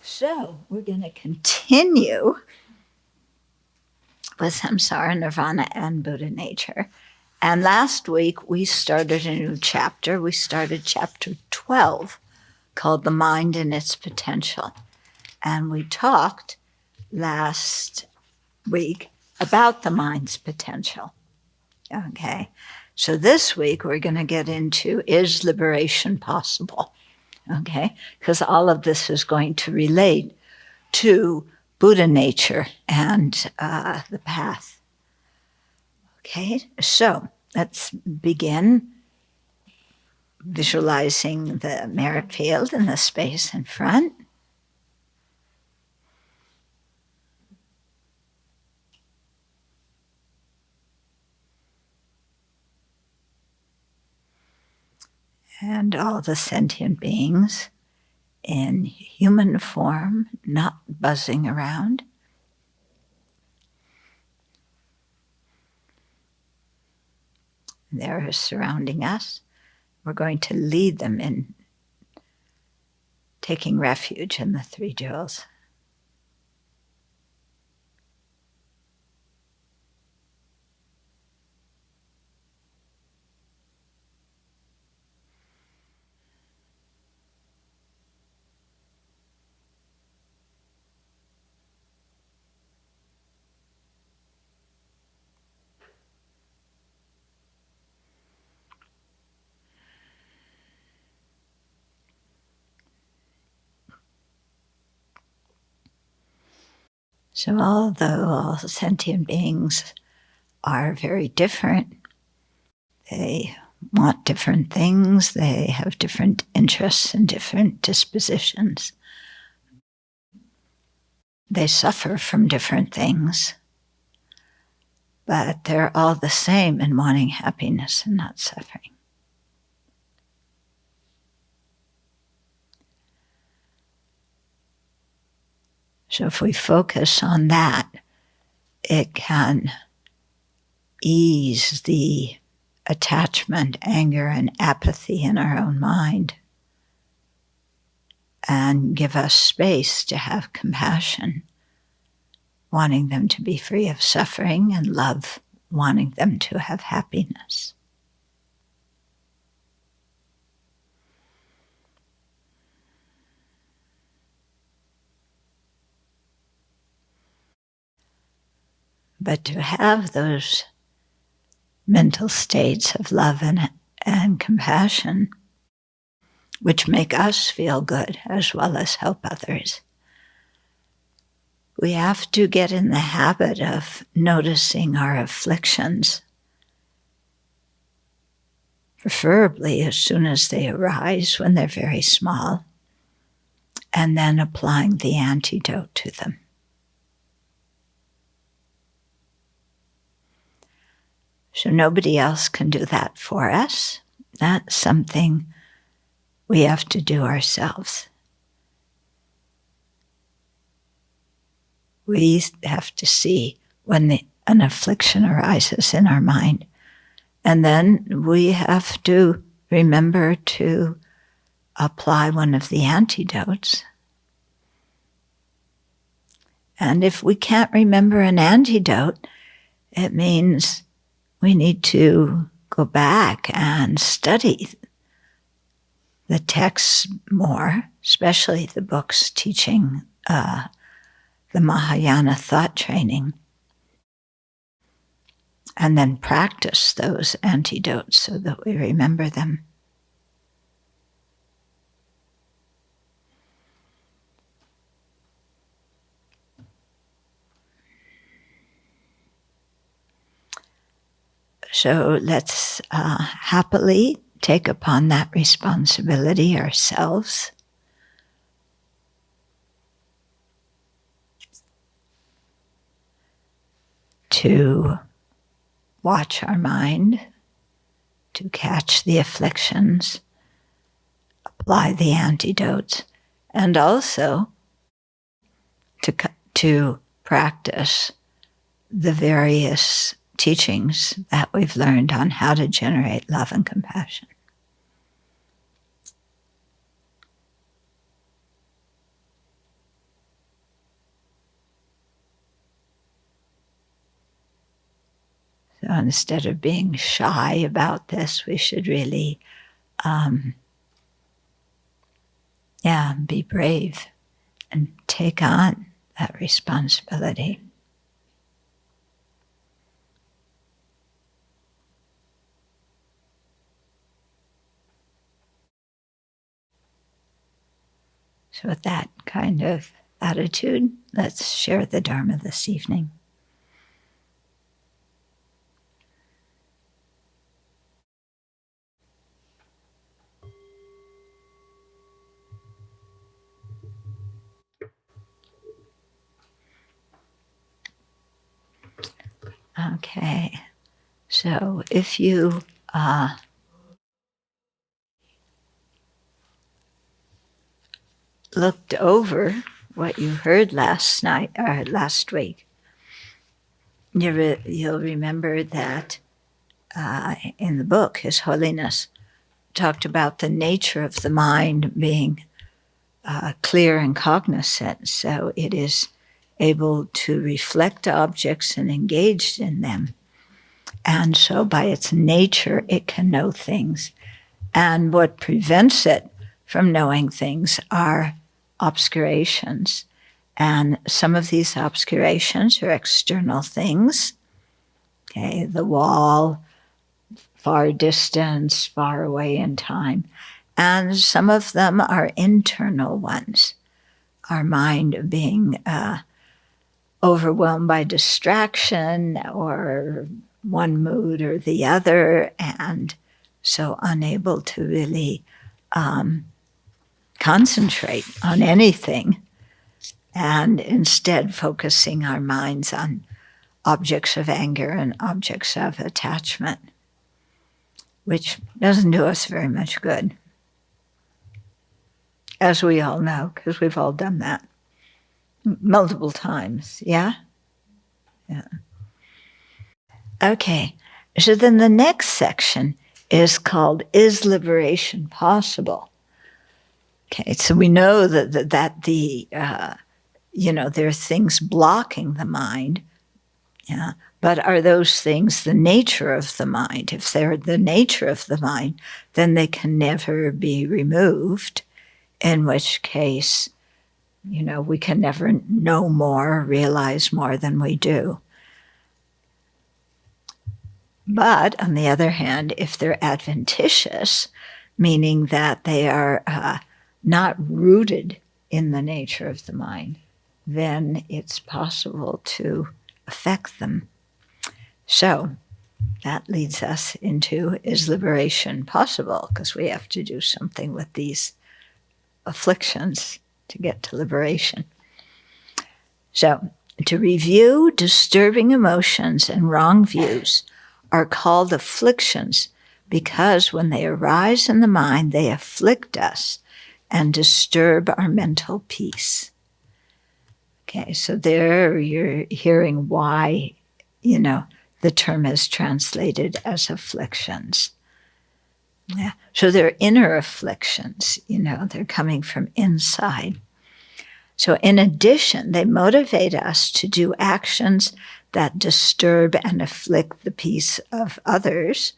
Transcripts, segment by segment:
So we're going to continue with Samsara, Nirvana, and Buddha nature. And last week we started a new chapter. We started chapter 12 called The Mind and Its Potential. And we talked last week about the mind's potential. Okay. So this week we're going to get into, is liberation possible? Okay. Because all of this is going to relate to Buddha nature and the path. Okay, so let's begin visualizing the merit field in the space in front. And all the sentient beings in human form, not buzzing around. They're surrounding us. We're going to lead them in taking refuge in the three jewels. So although all sentient beings are very different, they want different things, they have different interests and different dispositions. They suffer from different things, but they're all the same in wanting happiness and not suffering. So if we focus on that, it can ease the attachment, anger, and apathy in our own mind and give us space to have compassion, wanting them to be free of suffering, and love, wanting them to have happiness. But to have those mental states of love and compassion, which make us feel good as well as help others, we have to get in the habit of noticing our afflictions, preferably as soon as they arise when they're very small, and then applying the antidote to them. So nobody else can do that for us. That's something we have to do ourselves. We have to see when an affliction arises in our mind. And then we have to remember to apply one of the antidotes. And if we can't remember an antidote, it means we need to go back and study the texts more, especially the books teaching the Mahayana thought training, and then practice those antidotes so that we remember them. So let's happily take upon that responsibility ourselves. To watch our mind, to catch the afflictions, apply the antidotes, and also to practice the various teachings that we've learned on how to generate love and compassion. So instead of being shy about this, we should really, be brave and take on that responsibility. So with that kind of attitude, let's share the Dharma this evening. Okay, so if you looked over what you heard last week, you'll remember that in the book, His Holiness talked about the nature of the mind being clear and cognizant, so it is able to reflect objects and engage in them. And so by its nature, it can know things. And what prevents it from knowing things are obscurations. And some of these obscurations are external things. Okay, the wall, far distance, far away in time. And some of them are internal ones. Our mind being overwhelmed by distraction or one mood or the other, and so unable to really concentrate on anything, and instead focusing our minds on objects of anger and objects of attachment, which doesn't do us very much good, as we all know, because we've all done that multiple times. Yeah? Okay, so then the next section is called, Is Liberation Possible? Okay, so we know that there are things blocking the mind, but are those things the nature of the mind? If they're the nature of the mind, then they can never be removed, in which case, we can never know more, realize more than we do. But on the other hand, if they're adventitious, meaning that they are not rooted in the nature of the mind, then it's possible to affect them. So that leads us into, is liberation possible? Because we have to do something with these afflictions to get to liberation. So to review, disturbing emotions and wrong views are called afflictions because when they arise in the mind, they afflict us and disturb our mental peace. Okay, so there you're hearing why, the term is translated as afflictions. Yeah. So they're inner afflictions, they're coming from inside. So in addition, they motivate us to do actions that disturb and afflict the peace of others.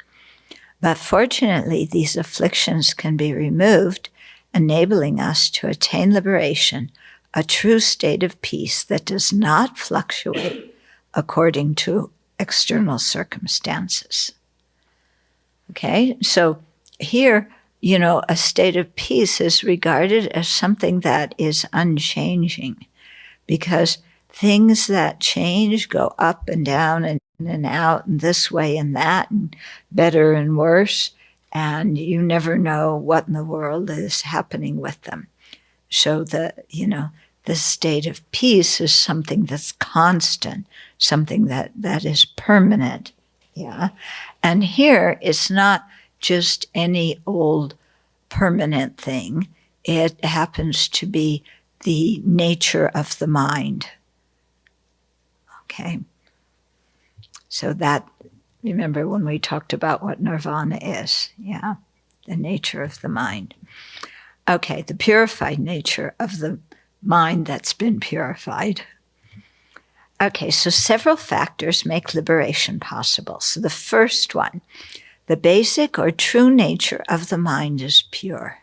But fortunately, these afflictions can be removed, enabling us to attain liberation, a true state of peace that does not fluctuate according to external circumstances. Okay, so here, a state of peace is regarded as something that is unchanging, because things that change go up and down and in and out and this way and that and better and worse, and you never know what in the world is happening with them. So the state of peace is something that's constant, something that is permanent. Yeah. And here it's not just any old permanent thing. It happens to be the nature of the mind. Okay. So that, remember when we talked about what Nirvana is, the nature of the mind. Okay, the purified nature of the mind that's been purified. Okay, so several factors make liberation possible. So the first one, the basic or true nature of the mind is pure.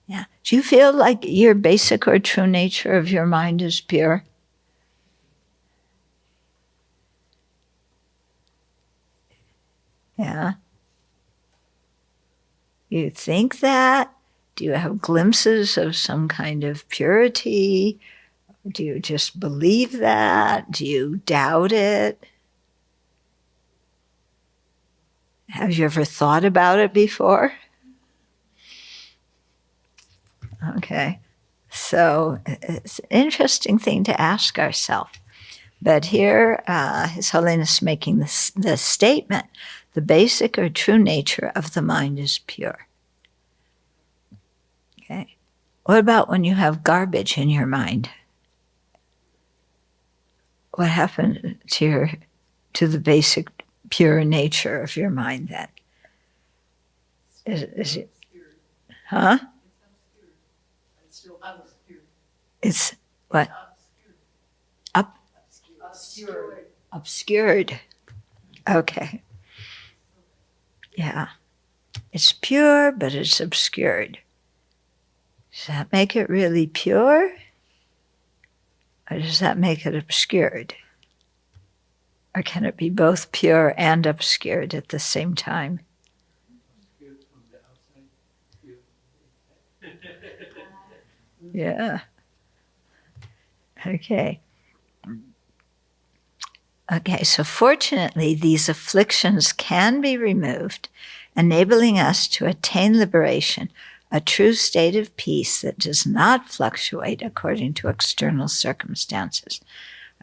Yeah. Do you feel like your basic or true nature of your mind is pure? Yeah. You think that? Do you have glimpses of some kind of purity? Do you just believe that? Do you doubt it? Have you ever thought about it before? Okay. So it's an interesting thing to ask ourselves. But here, His Holiness making the statement, the basic or true nature of the mind is pure. Okay. What about when you have garbage in your mind? What happened to the basic pure nature of your mind then? Is it, huh? It's what? Up? Obscured. Okay. Yeah. It's pure, but it's obscured. Does that make it really pure? Or does that make it obscured? Or can it be both pure and obscured at the same time? Yeah. Okay. Okay, so fortunately, these afflictions can be removed, enabling us to attain liberation, a true state of peace that does not fluctuate according to external circumstances.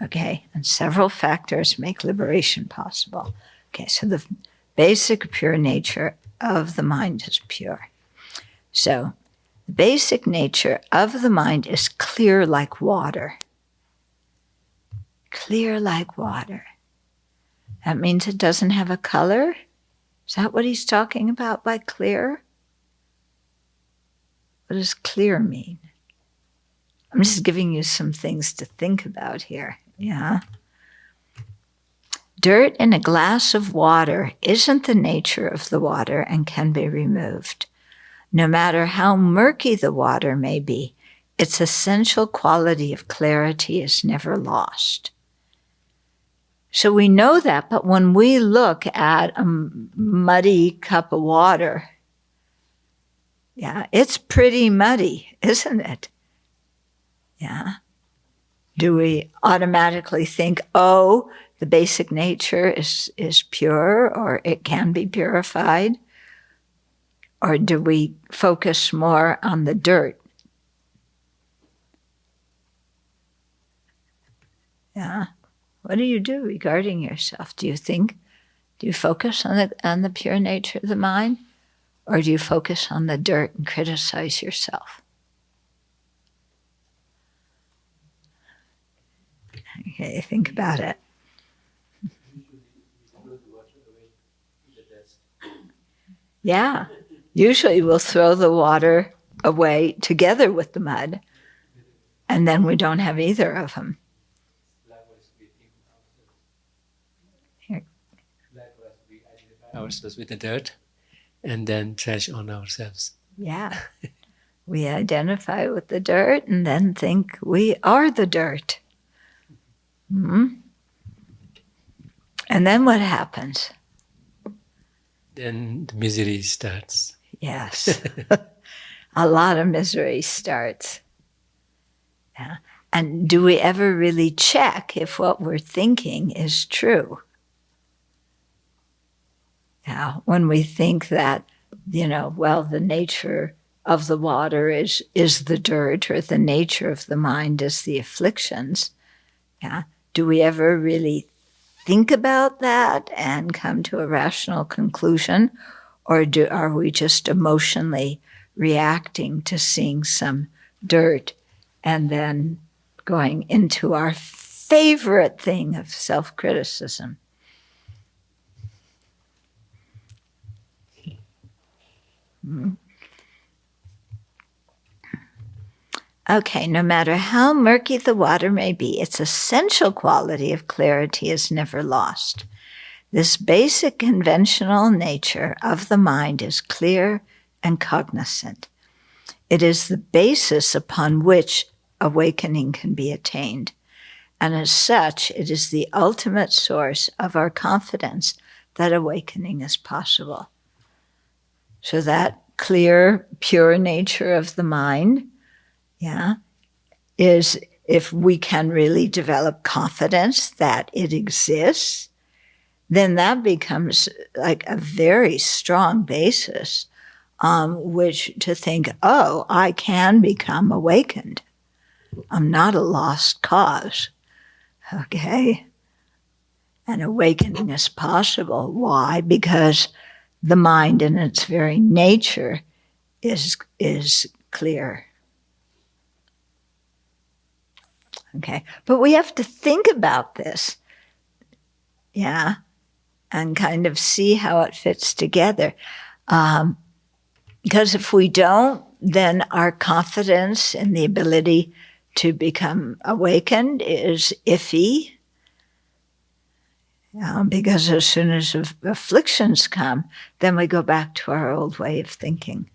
Okay, and several factors make liberation possible. Okay, so the basic pure nature of the mind is pure. So the basic nature of the mind is clear like water. Clear like water. That means it doesn't have a color? Is that what he's talking about by clear? What does clear mean? I'm just giving you some things to think about here. Yeah. Dirt in a glass of water isn't the nature of the water and can be removed. No matter how murky the water may be, its essential quality of clarity is never lost. So we know that, but when we look at a muddy cup of water, yeah, it's pretty muddy, isn't it? Yeah. Do we automatically think, oh, the basic nature is pure or it can be purified? Or do we focus more on the dirt? Yeah. What do you do regarding yourself? Do you focus on the pure nature of the mind? Or do you focus on the dirt and criticize yourself? Okay, think about it. Yeah. Usually we'll throw the water away together with the mud, and then we don't have either of them. Here. Ourselves with the dirt and then trash on ourselves. Yeah. We identify with the dirt and then think we are the dirt. Mm-hmm. And then what happens? Then the misery starts. Yes. A lot of misery starts. Yeah. And do we ever really check if what we're thinking is true? Yeah. When we think that, well, the nature of the water is the dirt, or the nature of the mind is the afflictions. Yeah. Do we ever really think about that and come to a rational conclusion? Or are we just emotionally reacting to seeing some dirt and then going into our favorite thing of self-criticism? Mm-hmm. Okay, no matter how murky the water may be, its essential quality of clarity is never lost. This basic conventional nature of the mind is clear and cognizant. It is the basis upon which awakening can be attained. And as such, it is the ultimate source of our confidence that awakening is possible. So that clear, pure nature of the mind, is if we can really develop confidence that it exists, then that becomes like a very strong basis on which to think, oh, I can become awakened. I'm not a lost cause. Okay? And awakening is possible. Why? Because the mind in its very nature is clear. Okay? But we have to think about this. Yeah? And kind of see how it fits together. Because if we don't, then our confidence in the ability to become awakened is iffy. Because as soon as afflictions come, then we go back to our old way of thinking.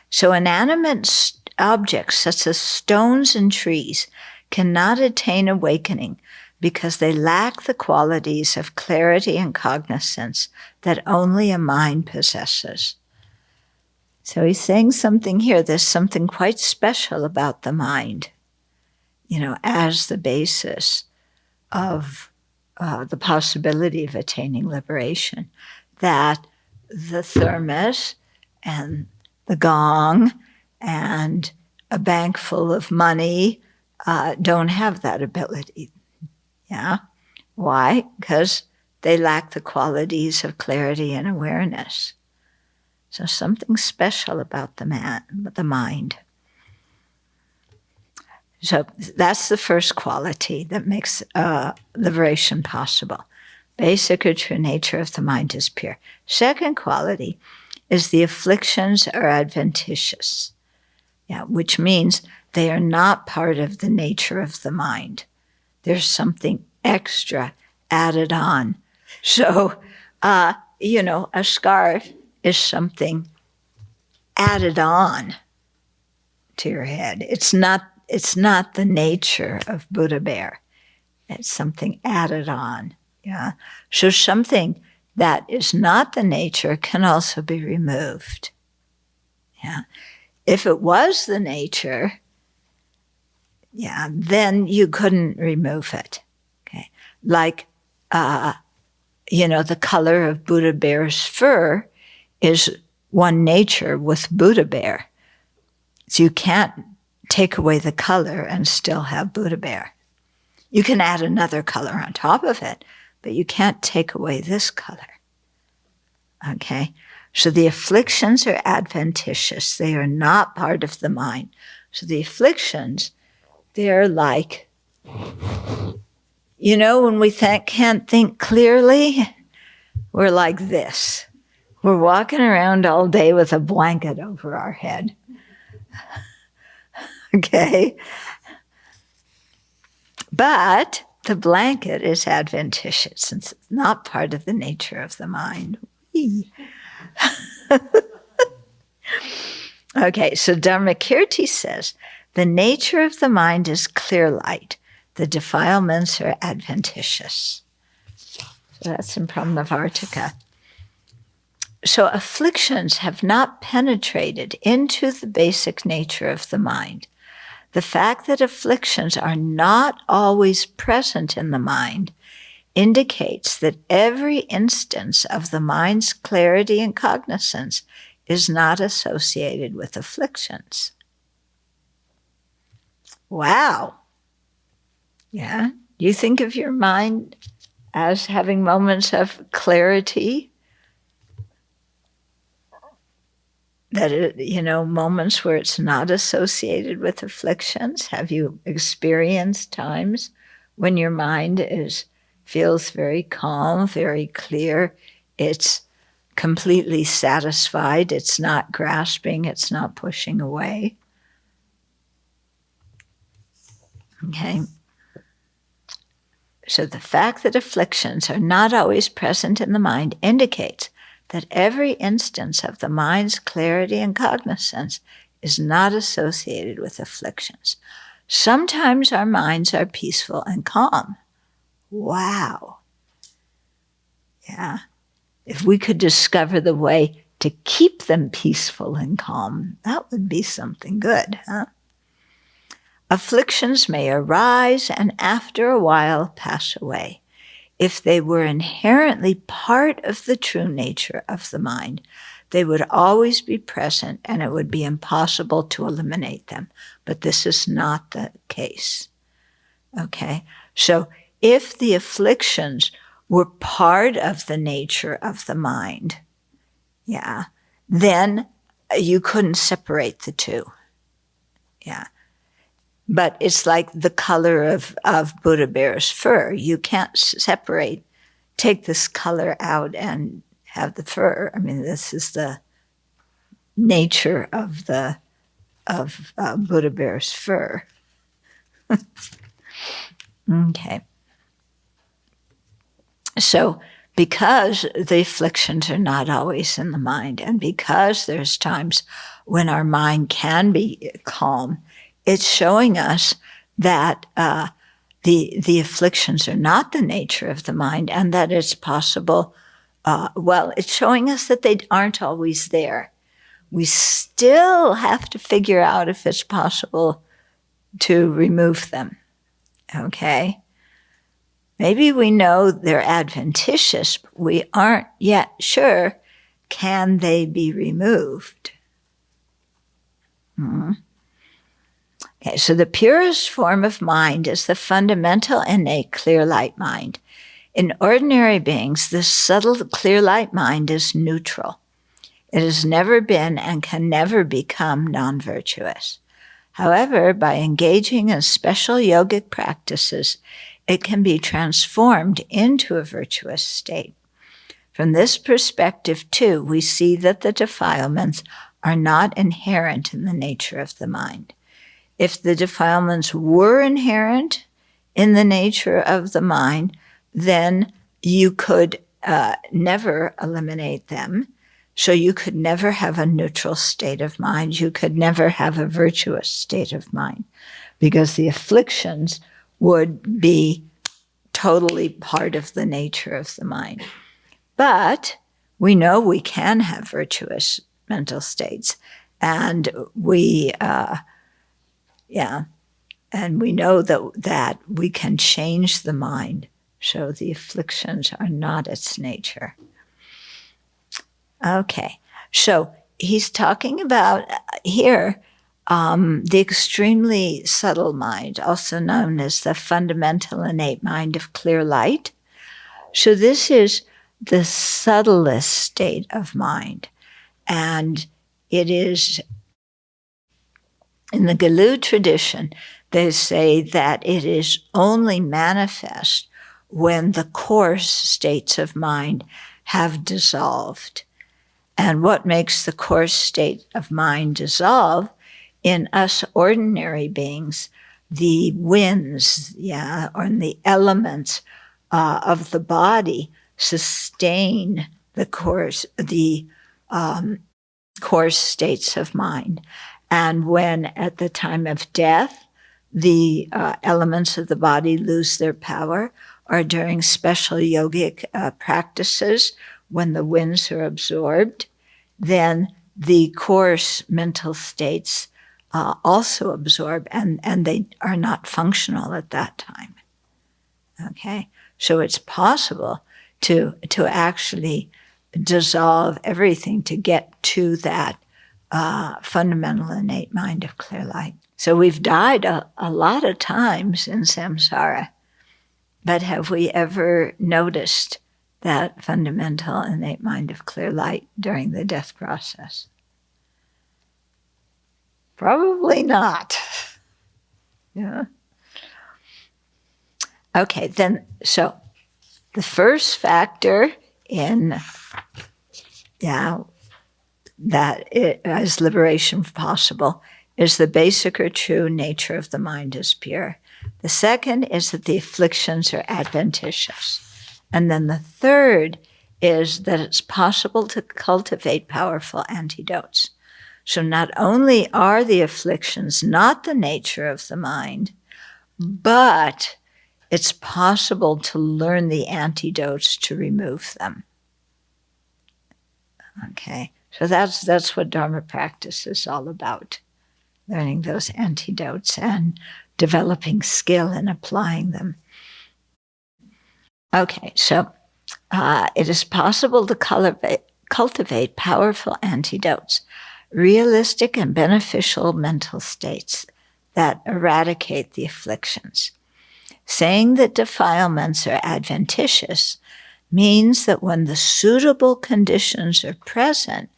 So inanimate objects such as stones and trees cannot attain awakening because they lack the qualities of clarity and cognizance that only a mind possesses. So he's saying something here. There's something quite special about the mind, as the basis of the possibility of attaining liberation, that the thermos and the gong and a bank full of money don't have that ability. Yeah? Why? Because they lack the qualities of clarity and awareness. So something special about the mind. So that's the first quality that makes liberation possible. Basic or true nature of the mind is pure. Second quality is the afflictions are adventitious, which means they are not part of the nature of the mind. There's something extra added on. So, a scarf is something added on to your head. It's not the nature of Buddha bear. It's something added on. Yeah. So something that is not the nature can also be removed. Yeah. If it was the nature, then you couldn't remove it. Okay. Like, the color of Buddha bear's fur is one nature with Buddha bear. So you can't take away the color and still have Buddha bear. You can add another color on top of it, but you can't take away this color. Okay? So the afflictions are adventitious. They are not part of the mind. So the afflictions, they're like, when we can't think clearly, we're like this. We're walking around all day with a blanket over our head. Okay? But the blanket is adventitious since it's not part of the nature of the mind. Okay, so Dharmakirti says, the nature of the mind is clear light. The defilements are adventitious. So that's in Brahmavartika. So afflictions have not penetrated into the basic nature of the mind. The fact that afflictions are not always present in the mind indicates that every instance of the mind's clarity and cognizance is not associated with afflictions. Wow. Yeah? You think of your mind as having moments of clarity, that moments where it's not associated with afflictions? Have you experienced times when your mind feels very calm, very clear? It's completely satisfied. It's not grasping. It's not pushing away. Okay? So the fact that afflictions are not always present in the mind indicates that every instance of the mind's clarity and cognizance is not associated with afflictions. Sometimes our minds are peaceful and calm. Wow. Yeah. If we could discover the way to keep them peaceful and calm, that would be something good, huh? Afflictions may arise and after a while pass away. If they were inherently part of the true nature of the mind, they would always be present and it would be impossible to eliminate them. But this is not the case. Okay? So if the afflictions were part of the nature of the mind, yeah, then you couldn't separate the two. Yeah. But it's like the color of Buddha bear's fur. You can't separate, take this color out and have the fur. I mean, this is the nature of Buddha bear's fur. Okay. So because the afflictions are not always in the mind, and because there's times when our mind can be calm, it's showing us that the afflictions are not the nature of the mind, and that it's possible. It's showing us that they aren't always there. We still have to figure out if it's possible to remove them. Okay? Maybe we know they're adventitious, but we aren't yet sure, can they be removed? Okay, so the purest form of mind is the fundamental innate clear light mind. In ordinary beings, this subtle clear light mind is neutral. It has never been and can never become non-virtuous. However, by engaging in special yogic practices, it can be transformed into a virtuous state. From this perspective, too, we see that the defilements are not inherent in the nature of the mind. If the defilements were inherent in the nature of the mind, then you could never eliminate them. So you could never have a neutral state of mind. You could never have a virtuous state of mind, because the afflictions would be totally part of the nature of the mind. But we know we can have virtuous mental states, and we know that we can change the mind, so the afflictions are not its nature. Okay, so he's talking about here the extremely subtle mind, also known as the fundamental innate mind of clear light. So this is the subtlest state of mind. And it is, in the Galu tradition, they say that it is only manifest when the coarse states of mind have dissolved. And what makes the coarse state of mind dissolve? In us ordinary beings, the winds, or the elements of the body sustain the coarse states of mind. And when at the time of death, the elements of the body lose their power, or during special yogic practices, when the winds are absorbed, then the coarse mental states also absorb, and they are not functional at that time. Okay, so it's possible to actually dissolve everything to get to that fundamental innate mind of clear light. So we've died a lot of times in samsara, but have we ever noticed that fundamental innate mind of clear light during the death process? Probably not. Yeah. Okay, then, so the first factor in, that is liberation possible is the basic or true nature of the mind is pure. The second is that the afflictions are adventitious. And then the third is that it's possible to cultivate powerful antidotes. So not only are the afflictions not the nature of the mind, but it's possible to learn the antidotes to remove them. Okay, so that's what Dharma practice is all about, learning those antidotes and developing skill in applying them. Okay, so it is possible to cultivate powerful antidotes, realistic and beneficial mental states that eradicate the afflictions. Saying that defilements are adventitious means that when the suitable conditions are present,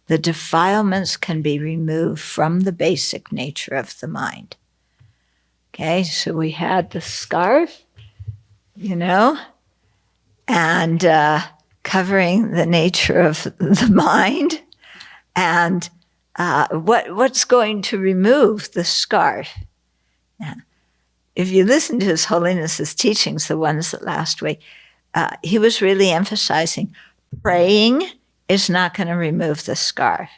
the defilements can be removed from the basic nature of the mind. Okay, so we had the scarf, and covering the nature of the mind. And what's going to remove the scarf? Now, if you listen to His Holiness's teachings, the ones that last week, he was really emphasizing praying is not going to remove the scarf.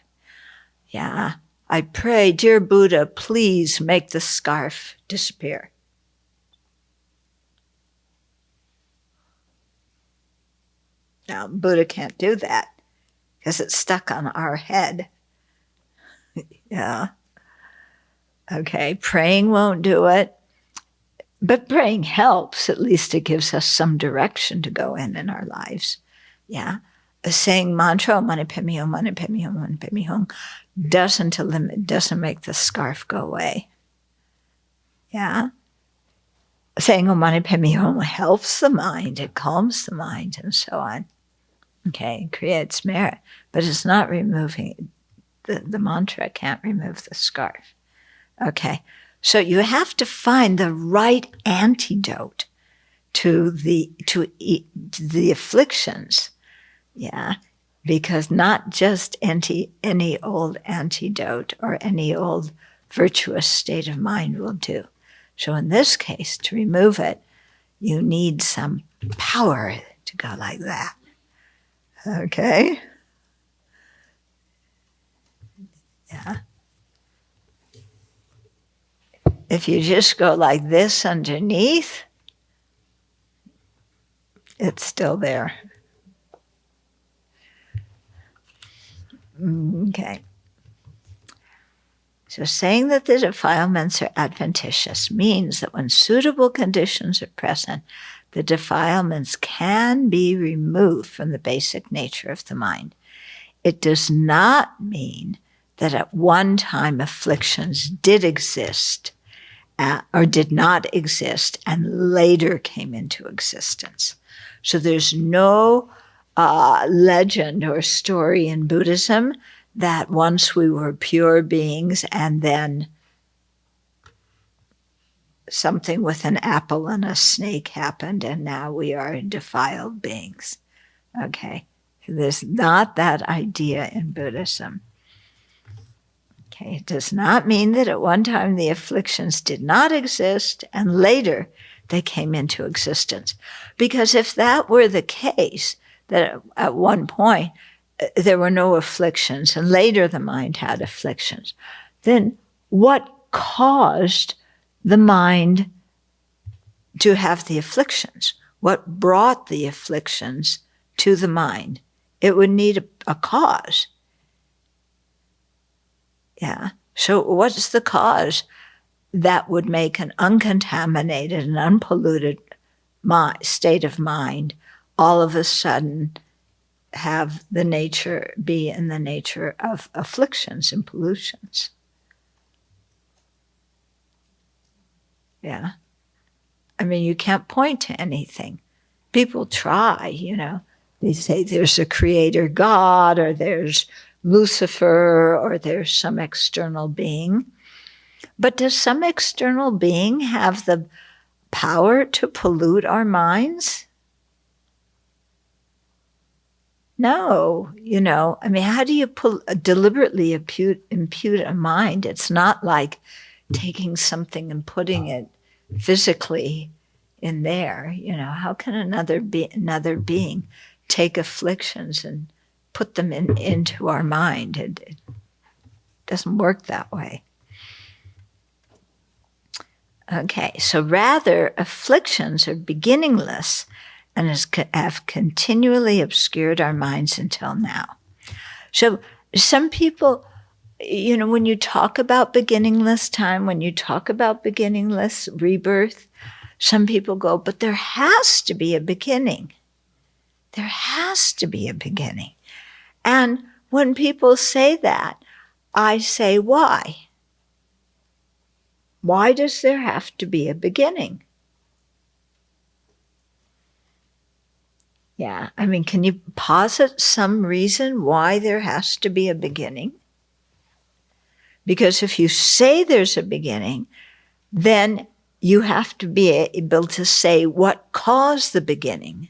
Yeah, I pray, dear Buddha, please make the scarf disappear. Now, Buddha can't do that because it's stuck on our head. Yeah. Okay, praying won't do it. But praying helps. At least it gives us some direction to go in our lives. Yeah. Saying mantra, Om Mani Padme Hum, Mani Padme Hum, Mani Padme Hum, doesn't make the scarf go away. Yeah. Saying Om Mani Padme Hum helps the mind, it calms the mind, and so on. Okay, it creates merit, but it's not removing, the mantra can't remove the scarf. Okay. So you have to find the right antidote to the afflictions, yeah, because not just any old antidote or any old virtuous state of mind will do. So in this case, to remove it, you need some power to go like that. Okay? Yeah. If you just go like this underneath, it's still there. Okay. So saying that the defilements are adventitious means that when suitable conditions are present, the defilements can be removed from the basic nature of the mind. It does not mean that at one time afflictions did exist or did not exist and later came into existence. So there's no legend or story in Buddhism that once we were pure beings and then something with an apple and a snake happened and now we are defiled beings. Okay, there's not that idea in Buddhism. Okay, it does not mean that at one time the afflictions did not exist and later they came into existence. Because if that were the case, that at one point there were no afflictions and later the mind had afflictions, then what caused the mind to have the afflictions? What brought the afflictions to the mind? It would need a cause. Yeah. So what's the cause that would make an uncontaminated and unpolluted state of mind all of a sudden have the nature, be in the nature of afflictions and pollutions? Yeah. I mean, you can't point to anything. People try, They say there's a creator God, or there's Lucifer, or there's some external being. But does some external being have the power to pollute our minds? No, I mean, how do you deliberately impute a mind? It's not like taking something and putting it physically in there. How can another being take afflictions and put them into our mind? It doesn't work that way. Okay, so rather, afflictions are beginningless and have continually obscured our minds until now. So some people, when you talk about beginningless time, when you talk about beginningless rebirth, some people go, but there has to be a beginning. There has to be a beginning. And when people say that, I say, why? Why does there have to be a beginning? Yeah, can you posit some reason why there has to be a beginning? Because if you say there's a beginning, then you have to be able to say what caused the beginning.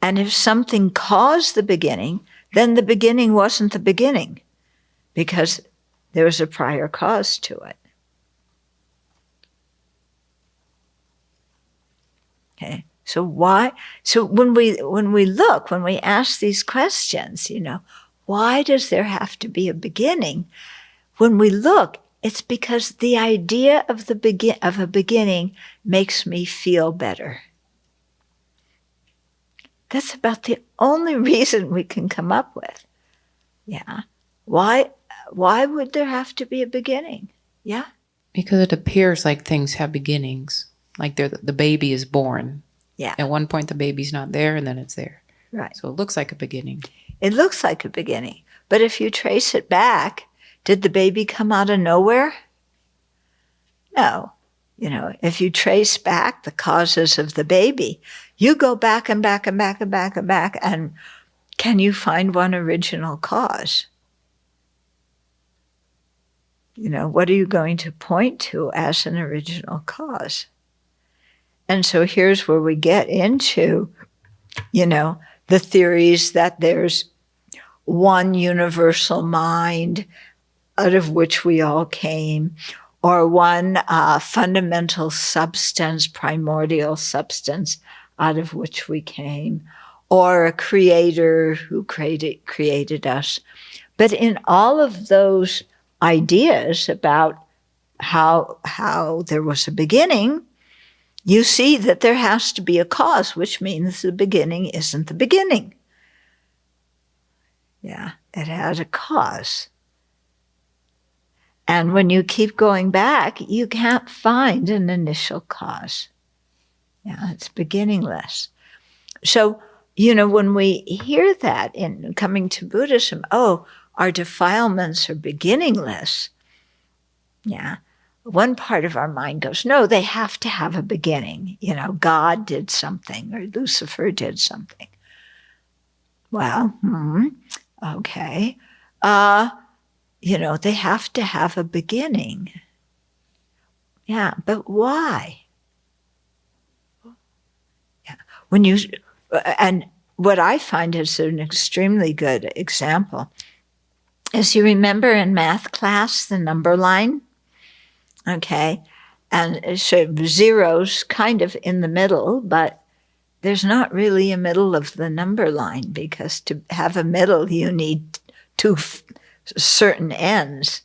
And if something caused the beginning, then the beginning wasn't the beginning because there was a prior cause to it. Okay. So why? So when we ask these questions, why does there have to be a beginning? When we look, it's because the idea of a beginning makes me feel better. That's about the only reason we can come up with. Yeah. Why would there have to be a beginning? Yeah. Because it appears like things have beginnings. Like the baby is born. Yeah. At one point the baby's not there and then it's there. Right. So it looks like a beginning. It looks like a beginning. But if you trace it back, did the baby come out of nowhere? No. If you trace back the causes of the baby, you go back and back and back and back and back, and can you find one original cause? What are you going to point to as an original cause? And so here's where we get into, the theories that there's one universal mind out of which we all came, or one fundamental substance, primordial substance out of which we came, or a creator who created us. But in all of those ideas about how there was a beginning, you see that there has to be a cause, which means the beginning isn't the beginning. Yeah, it had a cause. And when you keep going back, you can't find an initial cause. Yeah, it's beginningless. So, when we hear that in coming to Buddhism, our defilements are beginningless. Yeah. One part of our mind goes, no, they have to have a beginning. God did something or Lucifer did something. Well, okay. They have to have a beginning. Yeah, but why? Yeah. And what I find is an extremely good example is, you remember in math class, the number line? Okay. And so zero's kind of in the middle, but there's not really a middle of the number line, because to have a middle, you need two certain ends.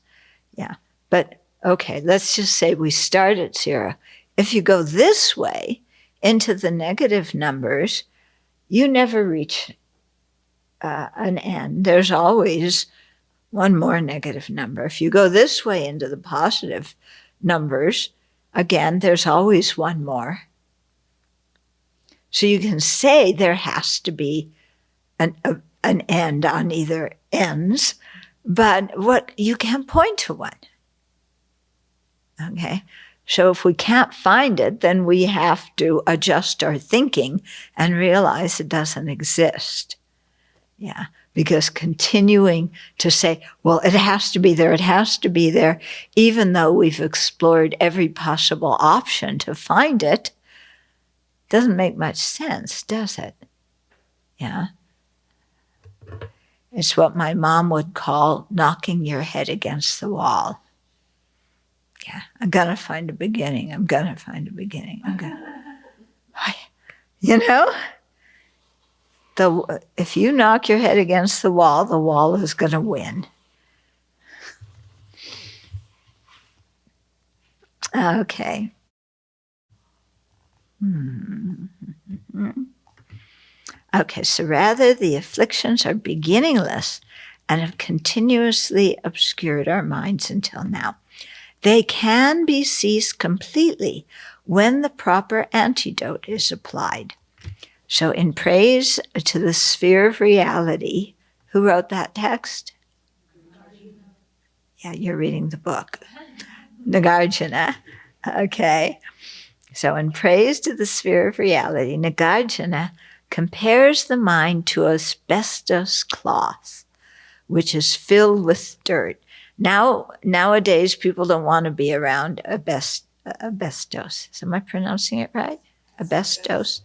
Yeah. But okay, let's just say we start at zero. If you go this way into the negative numbers, you never reach an end. There's always one more negative number. If you go this way into the positive numbers, again, there's always one more. So you can say there has to be an end on either ends, but you can't point to one. Okay? So if we can't find it, then we have to adjust our thinking and realize it doesn't exist. Yeah. Because continuing to say, well, it has to be there, even though we've explored every possible option to find it, doesn't make much sense, does it? Yeah. It's what my mom would call knocking your head against the wall. Yeah, I'm gonna find a beginning. I'm gonna find a beginning. You know, if you knock your head against the wall is gonna win. Okay. Okay, so rather the afflictions are beginningless and have continuously obscured our minds until now. They can be ceased completely when the proper antidote is applied. So in praise to the sphere of reality, who wrote that text? Yeah, you're reading the book. Nagarjuna. Okay. So in praise to the sphere of reality, Nagarjuna compares the mind to asbestos cloth, which is filled with dirt. Nowadays, people don't want to be around asbestos. Am I pronouncing it right? Asbestos?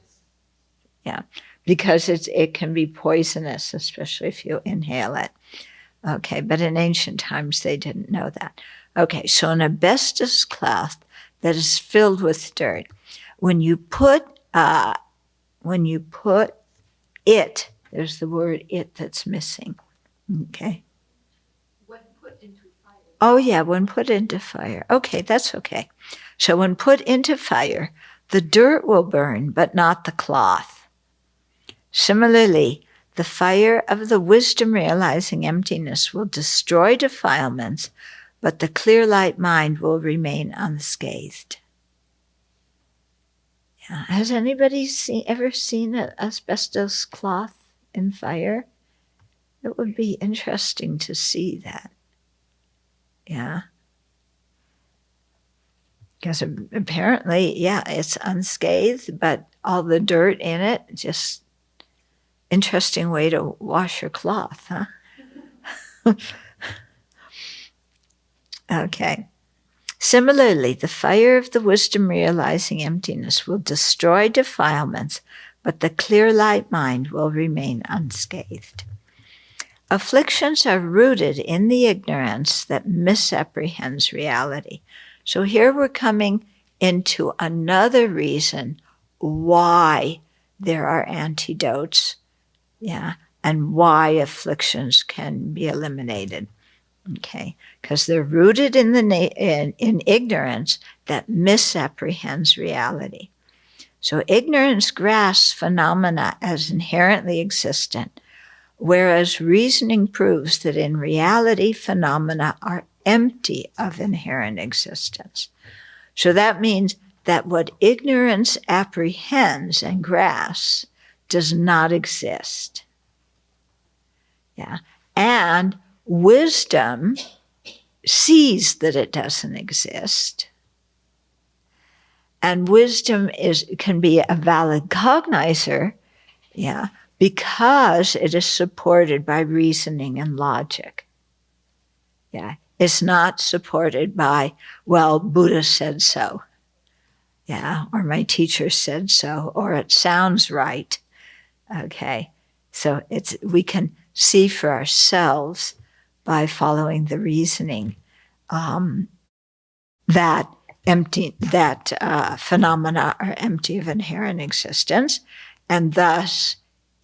Yeah, because it can be poisonous, especially if you inhale it. Okay, but in ancient times, they didn't know that. Okay, so an asbestos cloth that is filled with dirt. When you put it, there's the word it that's missing. Okay. When put into fire. Oh yeah, when put into fire. Okay, that's okay. So when put into fire, the dirt will burn, but not the cloth. Similarly, the fire of the wisdom realizing emptiness will destroy defilements, but the clear light mind will remain unscathed. Yeah. Has anybody ever seen an asbestos cloth in fire? It would be interesting to see that. Yeah. Because apparently, yeah, it's unscathed, but all the dirt in it, just interesting way to wash your cloth, huh? Okay. Similarly, the fire of the wisdom realizing emptiness will destroy defilements, but the clear light mind will remain unscathed. Afflictions are rooted in the ignorance that misapprehends reality. So here we're coming into another reason why there are antidotes, yeah, and why afflictions can be eliminated. Okay, because they're rooted in in ignorance that misapprehends reality. So ignorance grasps phenomena as inherently existent, whereas reasoning proves that in reality phenomena are empty of inherent existence. So that means that what ignorance apprehends and grasps does not exist. Yeah, and wisdom sees that it doesn't exist. And wisdom can be a valid cognizer, yeah, because it is supported by reasoning and logic. Yeah, it's not supported by, well, Buddha said so, yeah, or my teacher said so, or it sounds right. Okay, so we can see for ourselves by following the reasoning that phenomena are empty of inherent existence, and thus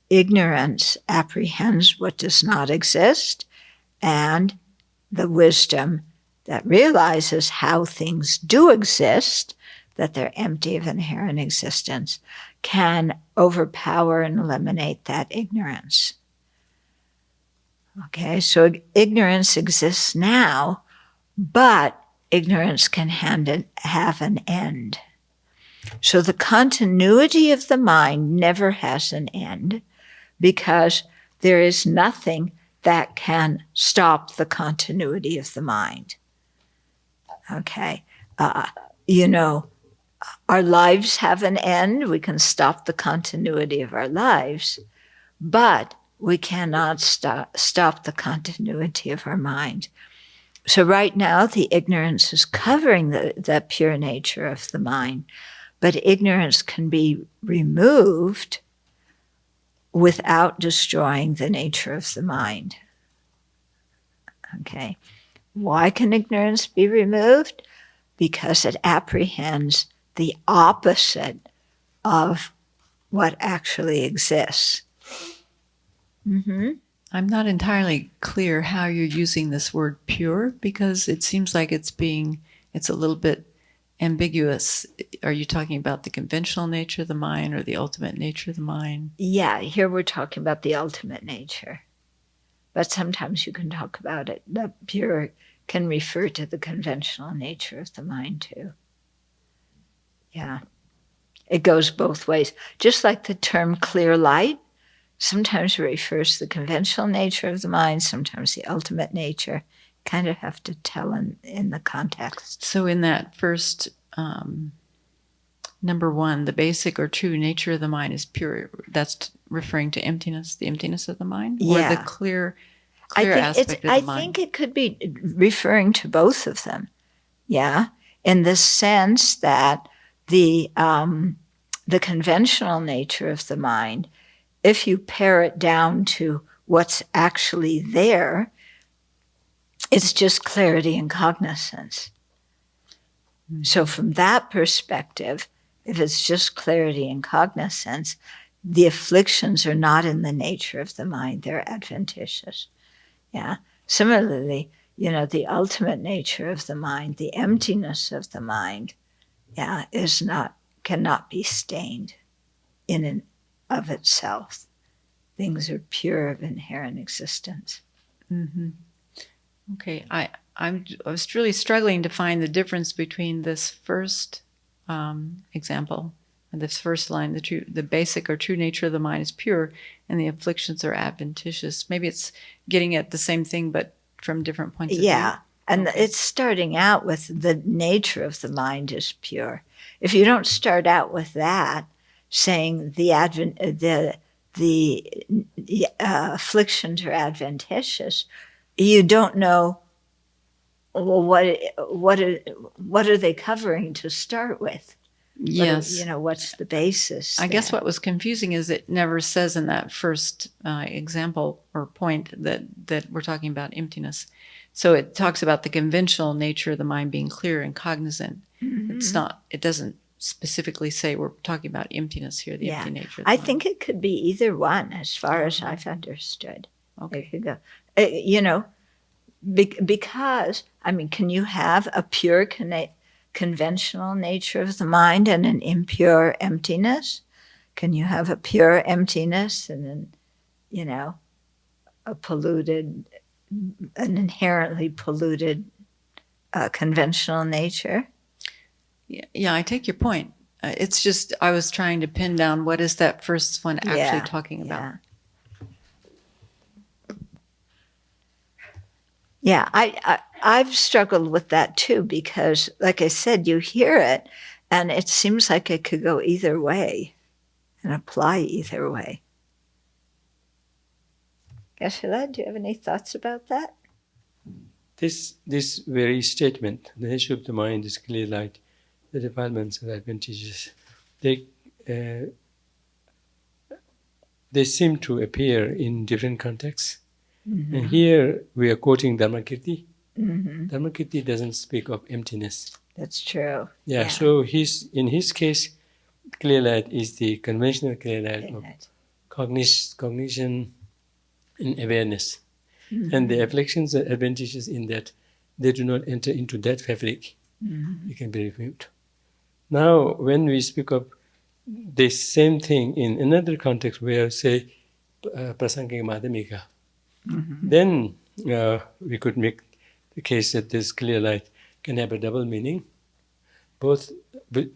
ignorance apprehends what does not exist, and the wisdom that realizes how things do exist, that they're empty of inherent existence, can overpower and eliminate that ignorance. Okay, so ignorance exists now, but ignorance can have an end. So the continuity of the mind never has an end because there is nothing that can stop the continuity of the mind. Okay. Our lives have an end. We can stop the continuity of our lives, but we cannot stop the continuity of our mind. So right now, the ignorance is covering the pure nature of the mind, but ignorance can be removed without destroying the nature of the mind. Okay. Why can ignorance be removed? because it apprehends the opposite of what actually exists. Mm-hmm. I'm not entirely clear how you're using this word pure, because it seems like it's a little bit ambiguous. Are you talking about the conventional nature of the mind or the ultimate nature of the mind? Yeah, here we're talking about the ultimate nature. But sometimes you can talk about it. The pure can refer to the conventional nature of the mind too. Yeah. It goes both ways. Just like the term clear light sometimes refers to the conventional nature of the mind, sometimes the ultimate nature. Kind of have to tell in the context. So in that first number one, the basic or true nature of the mind is pure. That's referring to emptiness, the emptiness of the mind? Yeah. Or the clear aspect of the mind? I think it could be referring to both of them. Yeah. In the sense that the conventional nature of the mind, if you pare it down to what's actually there, it's just clarity and cognizance. Mm-hmm. So from that perspective, if it's just clarity and cognizance, the afflictions are not in the nature of the mind, they're adventitious. Yeah. Similarly, the ultimate nature of the mind, the emptiness of the mind, cannot be stained in and of itself. Things are pure of inherent existence. Mm-hmm. Okay, I was really struggling to find the difference between this first example and this first line, the basic or true nature of the mind is pure, and the afflictions are adventitious. Maybe it's getting at the same thing, but from different points of view. Yeah, and it's starting out with the nature of the mind is pure. If you don't start out with that, saying the afflictions are adventitious, you don't know, well, what are they covering to start with? Yes. What's the basis? I guess what was confusing is it never says in that first example or point that we're talking about emptiness. So it talks about the conventional nature of the mind being clear and cognizant. Mm-hmm. It doesn't specifically say we're talking about emptiness here, the empty nature of the mind. I think it could be either one as far as I've understood. Okay. It could go. Because, can you have a pure conventional nature of the mind and an impure emptiness? Can you have a pure emptiness and then, an inherently polluted conventional nature? Yeah, I take your point. It's just I was trying to pin down what is that first one actually talking about. Yeah, I've struggled with that too because, like I said, you hear it and it seems like it could go either way and apply either way. Geshe-la, do you have any thoughts about that? This very statement, the nature of the mind is clear light, the defilements are adventitious. They seem to appear in different contexts. Mm-hmm. And here we are quoting Dharmakirti. Mm-hmm. Dharmakirti doesn't speak of emptiness. That's true. Yeah. So in his case, clear light is the conventional clear light of cognition and awareness. Mm-hmm. And the afflictions are adventitious in that they do not enter into that fabric. Mm-hmm. They can be removed. Now, when we speak of the same thing in another context where, say, Prasangika Madhyamika, mm-hmm. then we could make the case that this clear light can have a double meaning, both the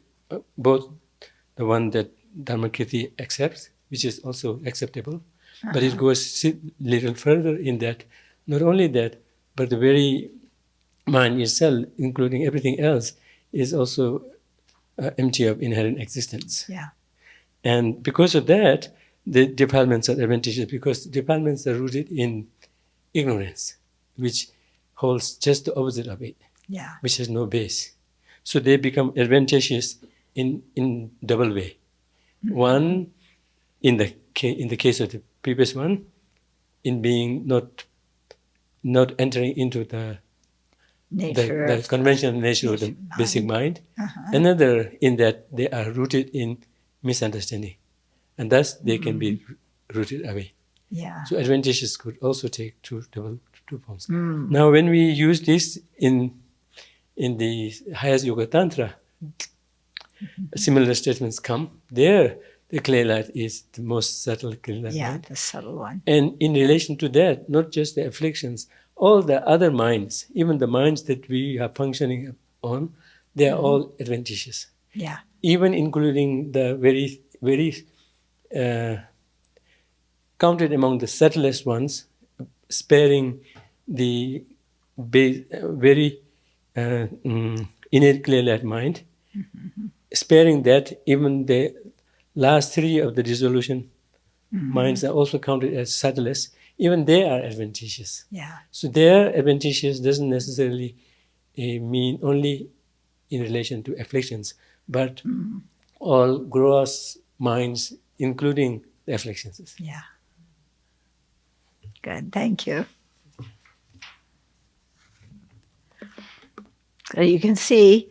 one that Dharmakirti accepts, which is also acceptable, but it goes a little further in that, not only that, but the very mind itself, including everything else, is also empty of inherent existence. Yeah. And because of that, the defilements are adventitious because defilements are rooted in ignorance, which holds just the opposite of it, which has no base. So they become adventitious in double way. Mm-hmm. One, in the case of the previous one, in being not entering into the nature the of conventional nature of the mind. basic mind. Another in that they are rooted in misunderstanding, and thus they can be rooted away. Yeah. So adventitious could also take two forms. Now, when we use this in the highest Yoga Tantra, similar statements come. There, the clay light is the most subtle clay light. Yeah, Right? the subtle one. And in relation to that, not just the afflictions, all the other minds, even the minds that we are functioning on, they are all adventitious. Yeah. Even including the very, very counted among the subtlest ones, sparing the very innate clear light mind, sparing that, even the last three of the dissolution minds are also counted as subtlest. Even they are adventitious. Yeah. So their adventitious doesn't necessarily mean only in relation to afflictions, but all gross minds, including the afflictions. Yeah. Good. Thank you. So you can see,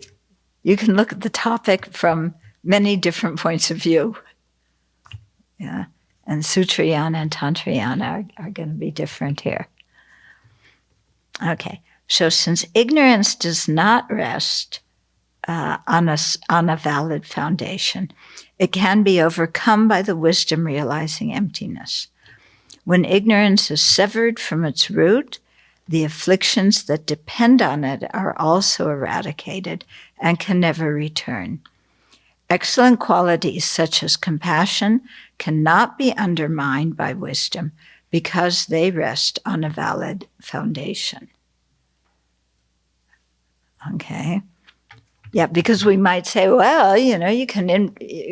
you can look at the topic from many different points of view. Yeah. And Sutrayana and Tantrayana are going to be different here. Okay. So since ignorance does not rest on a valid foundation, it can be overcome by the wisdom realizing emptiness. When ignorance is severed from its root, the afflictions that depend on it are also eradicated and can never return. Excellent qualities such as compassion cannot be undermined by wisdom because they rest on a valid foundation. Okay. Yeah, because we might say, well, you can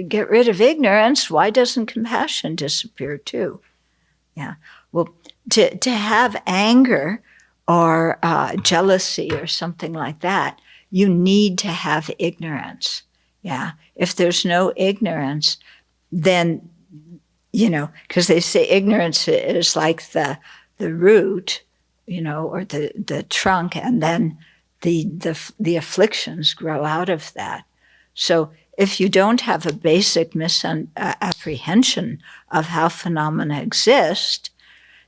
get rid of ignorance. Why doesn't compassion disappear too? Yeah. Well, to have anger or jealousy or something like that, you need to have ignorance. Yeah. If there's no ignorance, then, because they say ignorance is like the root, or the trunk, and then the afflictions grow out of that. So if you don't have a basic misapprehension of how phenomena exist,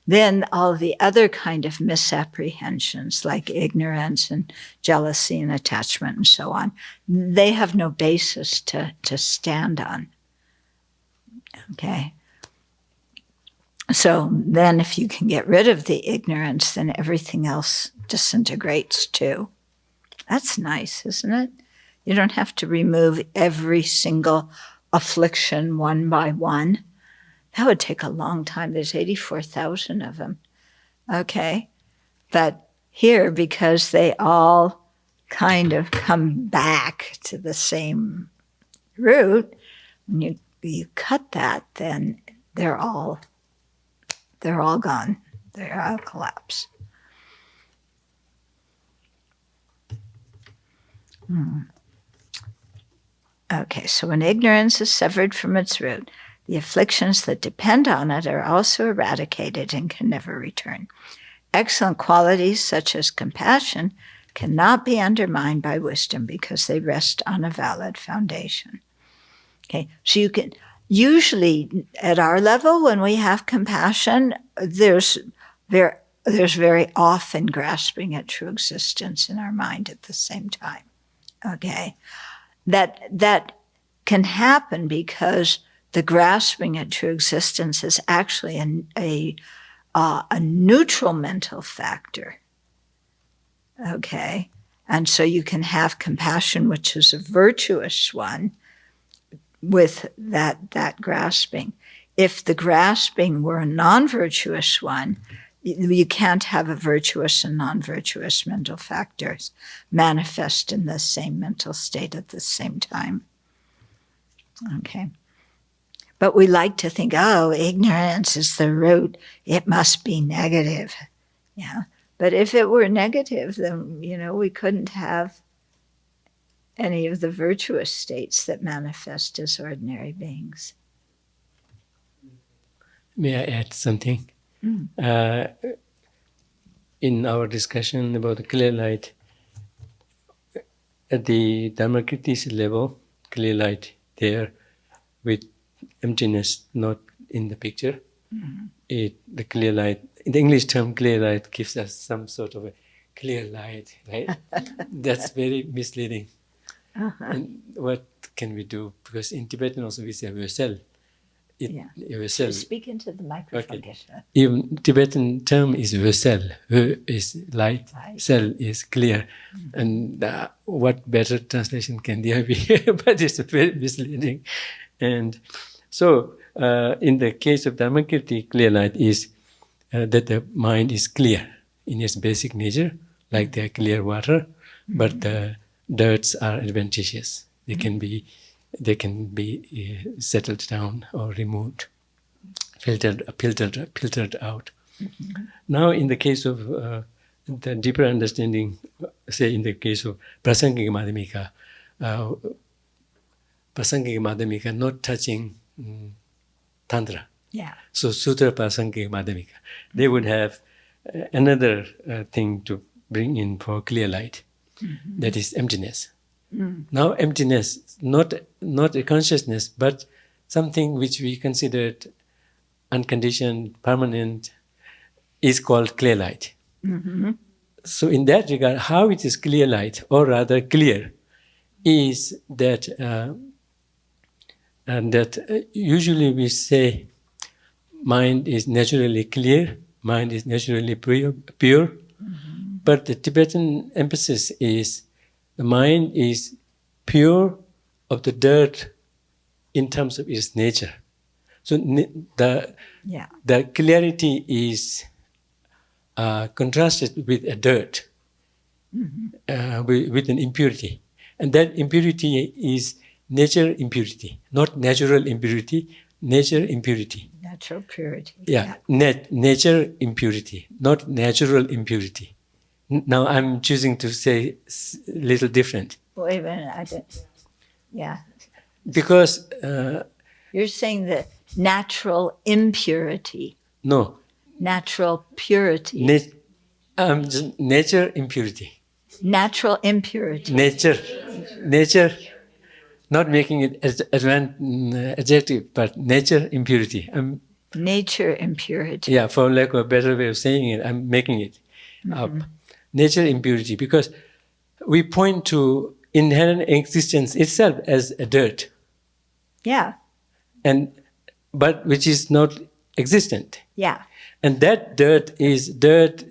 then all the other kind of misapprehensions like ignorance and jealousy and attachment and so on, they have no basis to stand on. Okay. So then if you can get rid of the ignorance, then everything else disintegrates too. That's nice, isn't it? You don't have to remove every single affliction one by one. That would take a long time. There's 84,000 of them. Okay. But here, because they all kind of come back to the same root, when you cut that, then they're all gone. They're all collapse. Okay, so when ignorance is severed from its root, the afflictions that depend on it are also eradicated and can never return. Excellent qualities such as compassion cannot be undermined by wisdom because they rest on a valid foundation. Okay, so you can usually at our level, when we have compassion, there's very often grasping at true existence in our mind at the same time. Okay, that can happen because the grasping at true existence is actually a neutral mental factor. Okay, and so you can have compassion, which is a virtuous one, with that grasping. If the grasping were a non-virtuous one, you can't have a virtuous and non-virtuous mental factors manifest in the same mental state at the same time. Okay. But we like to think, ignorance is the root. It must be negative. Yeah. But if it were negative, then, we couldn't have any of the virtuous states that manifest as ordinary beings. May I add something? In our discussion about the clear light, at the Dharmakritis level, clear light there with emptiness not in the picture. The clear light, the English term clear light gives us some sort of a clear light, right? That's very misleading. And what can we do? Because in Tibetan also we say vessel. Vessel. Speak into the microphone. Okay. Even Tibetan term is vessel. Ve is light, cell is clear. And what better translation can there be? But it's very misleading. And so, in the case of Dharmakirti, clear light is that the mind is clear in its basic nature, like the clear water, but the dirts are adventitious. They can be settled down or removed, filtered out. Now, in the case of the deeper understanding, say in the case of Prasangika Madhyamika, not touching Tantra. Yeah. So Sutra Prasangika Madhyamika, they would have another thing to bring in for clear light, that is emptiness. Now emptiness, not a consciousness, but something which we considered unconditioned, permanent, is called clear light. So in that regard, how it is clear light, or rather clear, is that usually we say mind is naturally clear, mind is naturally pure, but the Tibetan emphasis is the mind is pure of the dirt in terms of its nature. So the clarity is contrasted with a dirt, with an impurity. And that impurity is nature impurity, not natural impurity, nature impurity. Natural purity. Yeah. Nature impurity, not natural impurity. Now I'm choosing to say a little different. Wait a minute, I didn't. Yeah. Because you're saying that natural impurity. No. Natural purity. Nature impurity. Natural impurity. Nature, not making it adjective, but nature impurity. Nature impurity. Yeah, for lack of a better way of saying it, I'm making it up. Nature impurity, because we point to inherent existence itself as a dirt. Yeah. But which is not existent. Yeah. And that dirt is dirt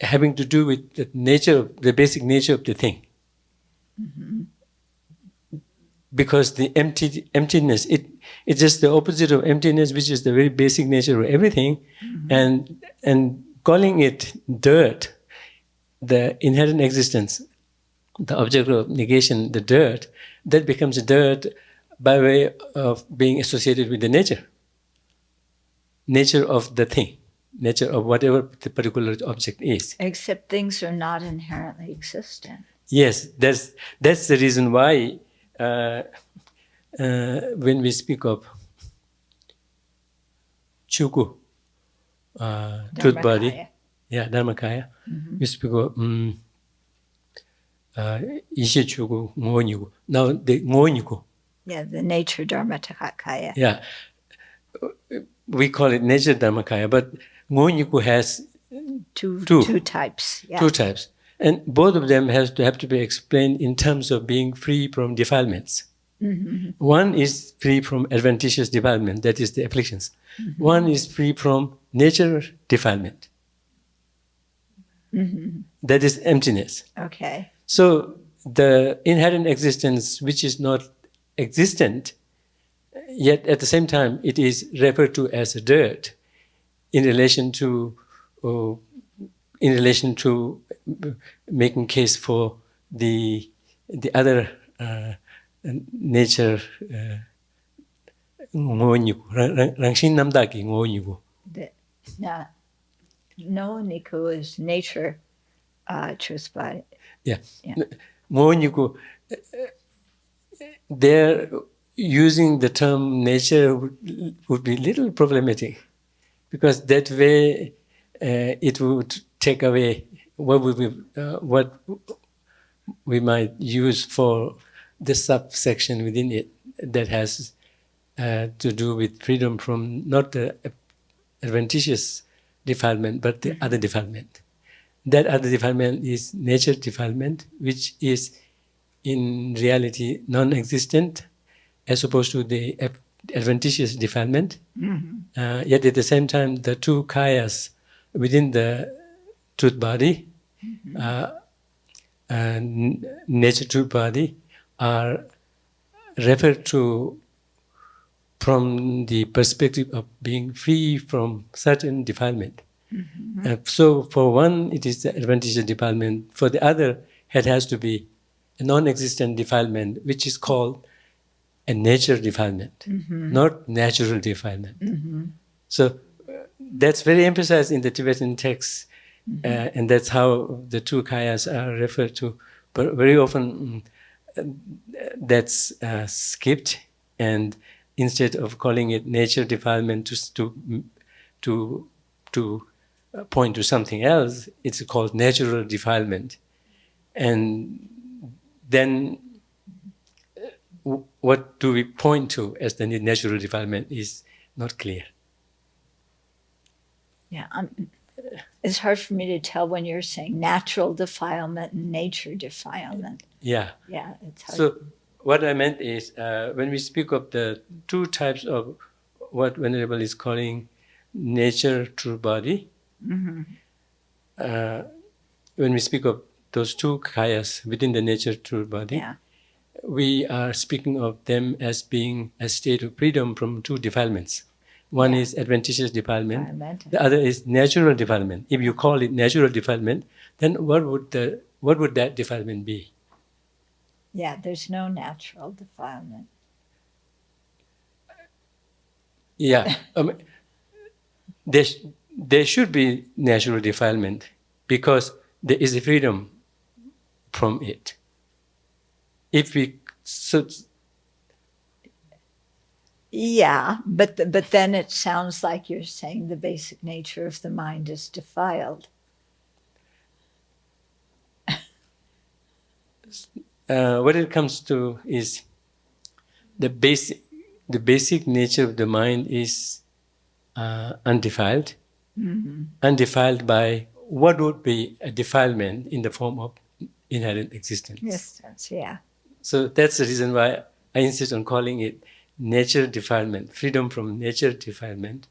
having to do with the nature, the basic nature of the thing. Because the emptiness, it's just the opposite of emptiness, which is the very basic nature of everything, and calling it dirt, the inherent existence, the object of negation, the dirt, that becomes dirt by way of being associated with the nature of the thing, nature of whatever the particular object is. Except things are not inherently existent. Yes, that's the reason why when we speak of Chuku, truth body, Dharmakaya, we speak of Ishe Chuku, Ngoniku. Now the Ngoniku. Yeah, the nature Dharmakaya. Yeah, we call it nature Dharmakaya, but Ngoniku has two types. Yeah. Two types. And both of them have to be explained in terms of being free from defilements. One is free from adventitious defilement, that is the afflictions. One is free from nature defilement. That is emptiness. Okay. So the inherent existence, which is not existent, yet at the same time it is referred to as a dirt in relation to making case for the other nature ngoniku, rangshin namdaki ngoniku. No niku is nature, truth body. Yeah. Ngoniku, they're using the term nature would be a little problematic, because that way it would take away what we might use for the subsection within it that has to do with freedom from not the adventitious defilement, but the other defilement. That other defilement is nature defilement, which is in reality non-existent, as opposed to the adventitious defilement. Yet at the same time, the two kayas within the truth body, nature truth body, are referred to from the perspective of being free from certain defilement. So for one, it is the adventitious defilement. For the other, it has to be a non-existent defilement, which is called a nature defilement, not natural defilement. So that's very emphasized in the Tibetan texts, and that's how the two kayas are referred to. But very often that's skipped, and instead of calling it nature defilement to point to something else, it's called natural defilement. And then what do we point to as the natural defilement is not clear. Yeah, it's hard for me to tell when you're saying natural defilement and nature defilement. Yeah. Yeah, it's hard. So what I meant is when we speak of the two types of what Venerable is calling nature true body, when we speak of those two kayas within the nature true body, we are speaking of them as being a state of freedom from two defilements. One is adventitious defilement, the other is natural defilement. If you call it natural defilement, then what would that defilement be? Yeah, there's no natural defilement. Yeah, there should be natural defilement because there is a freedom from it. If we Yeah, but then it sounds like you're saying the basic nature of the mind is defiled. What it comes to is the basic nature of the mind is undefiled. Undefiled by what would be a defilement in the form of inherent existence. Existence, yeah. So that's the reason why I insist on calling it nature defilement, freedom from nature defilement,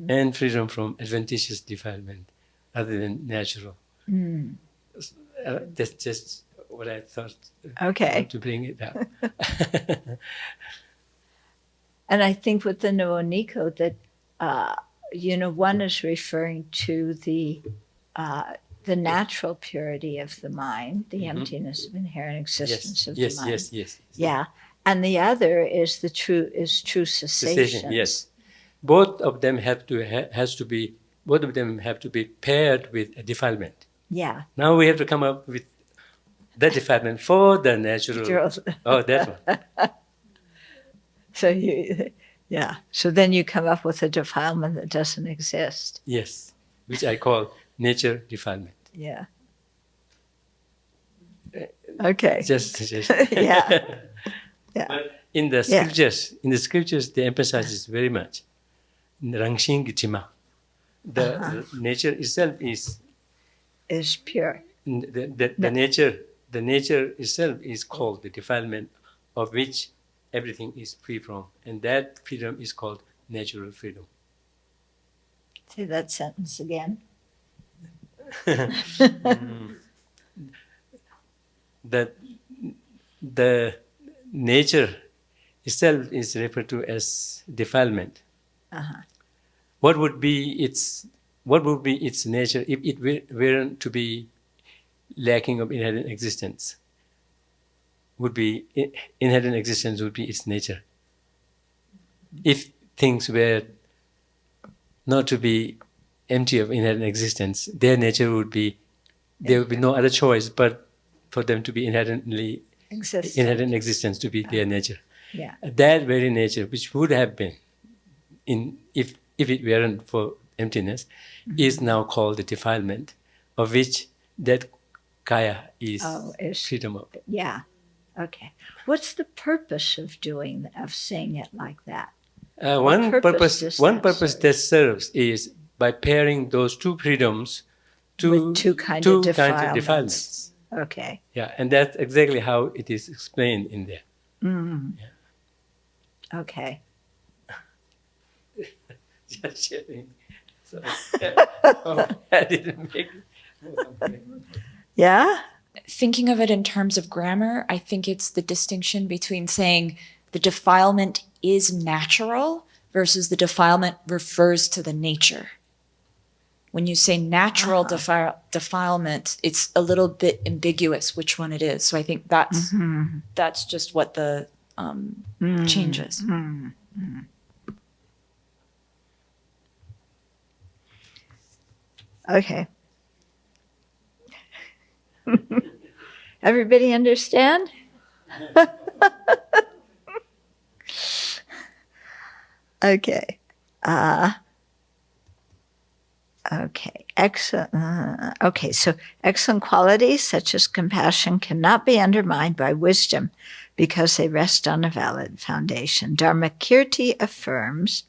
and freedom from adventitious defilement, other than natural. That's just what I thought. Okay. To bring it up. And I think with the Nuoniko that, one is referring to the natural purity of the mind, the emptiness of inherent existence of the mind. Yes. Yeah. And the other is true cessation. Yes. Both of them have to be paired with a defilement. Yeah. Now we have to come up with the defilement for the natural. Oh, that one. So then you come up with a defilement that doesn't exist. Yes, which I call nature defilement. Yeah. Okay. Just. Yeah. But in the scriptures, they emphasize this very much. Rangshin Gitima. The nature itself is pure. The nature itself is called the defilement of which everything is free from, and that freedom is called natural freedom. Say that sentence again. That the nature itself is referred to as defilement. What would be its nature if it weren't to be lacking of inherent existence? Inherent existence would be its nature. If things were not to be empty of inherent existence, their nature would be, there would be no other choice but for them to be inherent existence to be their nature. Yeah. That very nature, which would have been if it weren't for emptiness, is now called the defilement, of which that kaya is is freedom of. yeah. Okay. What's the purpose of saying it like that? One purpose purpose does that that serves is by pairing those two freedoms With two kinds of defilements. defilements. Okay. Yeah, and that's exactly how it is explained in there. Okay. Just sharing. So, I didn't make Yeah? Thinking of it in terms of grammar, I think it's the distinction between saying the defilement is natural versus the defilement refers to the nature. When you say natural defilement, it's a little bit ambiguous which one it is. So I think that's just what the changes. Okay. Everybody understand? Okay. Okay. Excellent. Okay. So excellent qualities such as compassion cannot be undermined by wisdom because they rest on a valid foundation. Dharmakirti affirms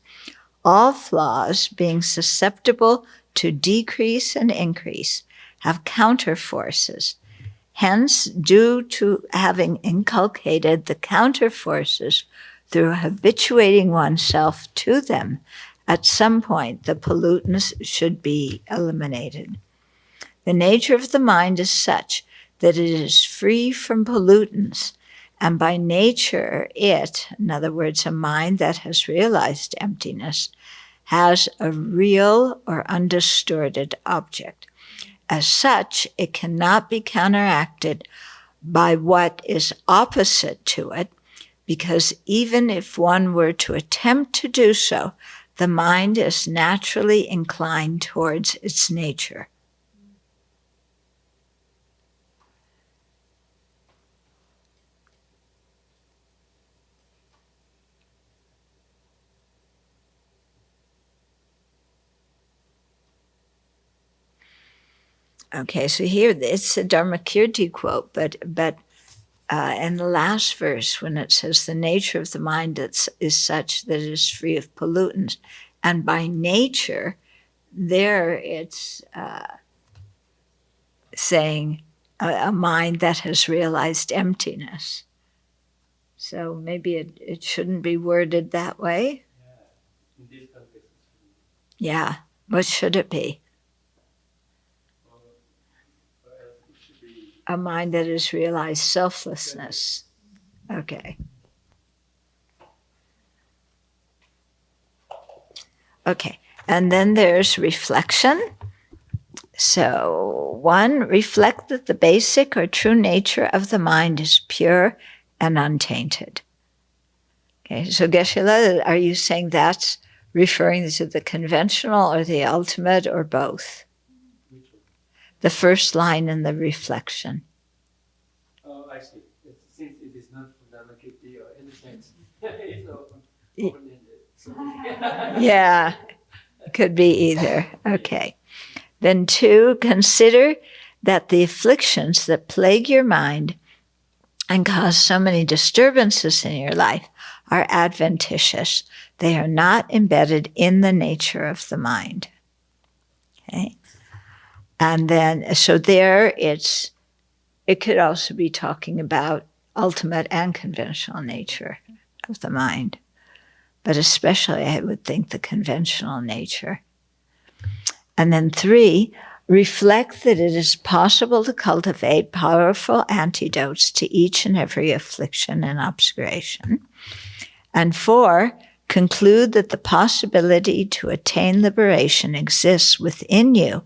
all flaws, being susceptible to decrease and increase, have counter forces. Hence, due to having inculcated the counter forces through habituating oneself to them, at some point the pollutants should be eliminated. The nature of the mind is such that it is free from pollutants, and by nature it, in other words, a mind that has realized emptiness, has a real or undistorted object. As such, it cannot be counteracted by what is opposite to it, because even if one were to attempt to do so, the mind is naturally inclined towards its nature. Okay, so here it's a Dharmakirti quote, but in the last verse, when it says the nature of the mind is such that it is free of pollutants, and by nature, there it's saying a mind that has realized emptiness. So maybe it shouldn't be worded that way. Yeah, what should it be? A mind that has realized selflessness. Okay. Okay, and then there's reflection. So, 1, reflect that the basic or true nature of the mind is pure and untainted. Okay, so Geshe-la, are you saying that's referring to the conventional or the ultimate or both? The first line in the reflection. Oh, I see. Since it is not from Dharmakirti or any sense, it's open-ended. Yeah, could be either. Okay. Then 2, consider that the afflictions that plague your mind and cause so many disturbances in your life are adventitious. They are not embedded in the nature of the mind. Okay. And then, so there it could also be talking about ultimate and conventional nature of the mind. But especially, I would think the conventional nature. And then 3, reflect that it is possible to cultivate powerful antidotes to each and every affliction and obscuration. And 4, conclude that the possibility to attain liberation exists within you,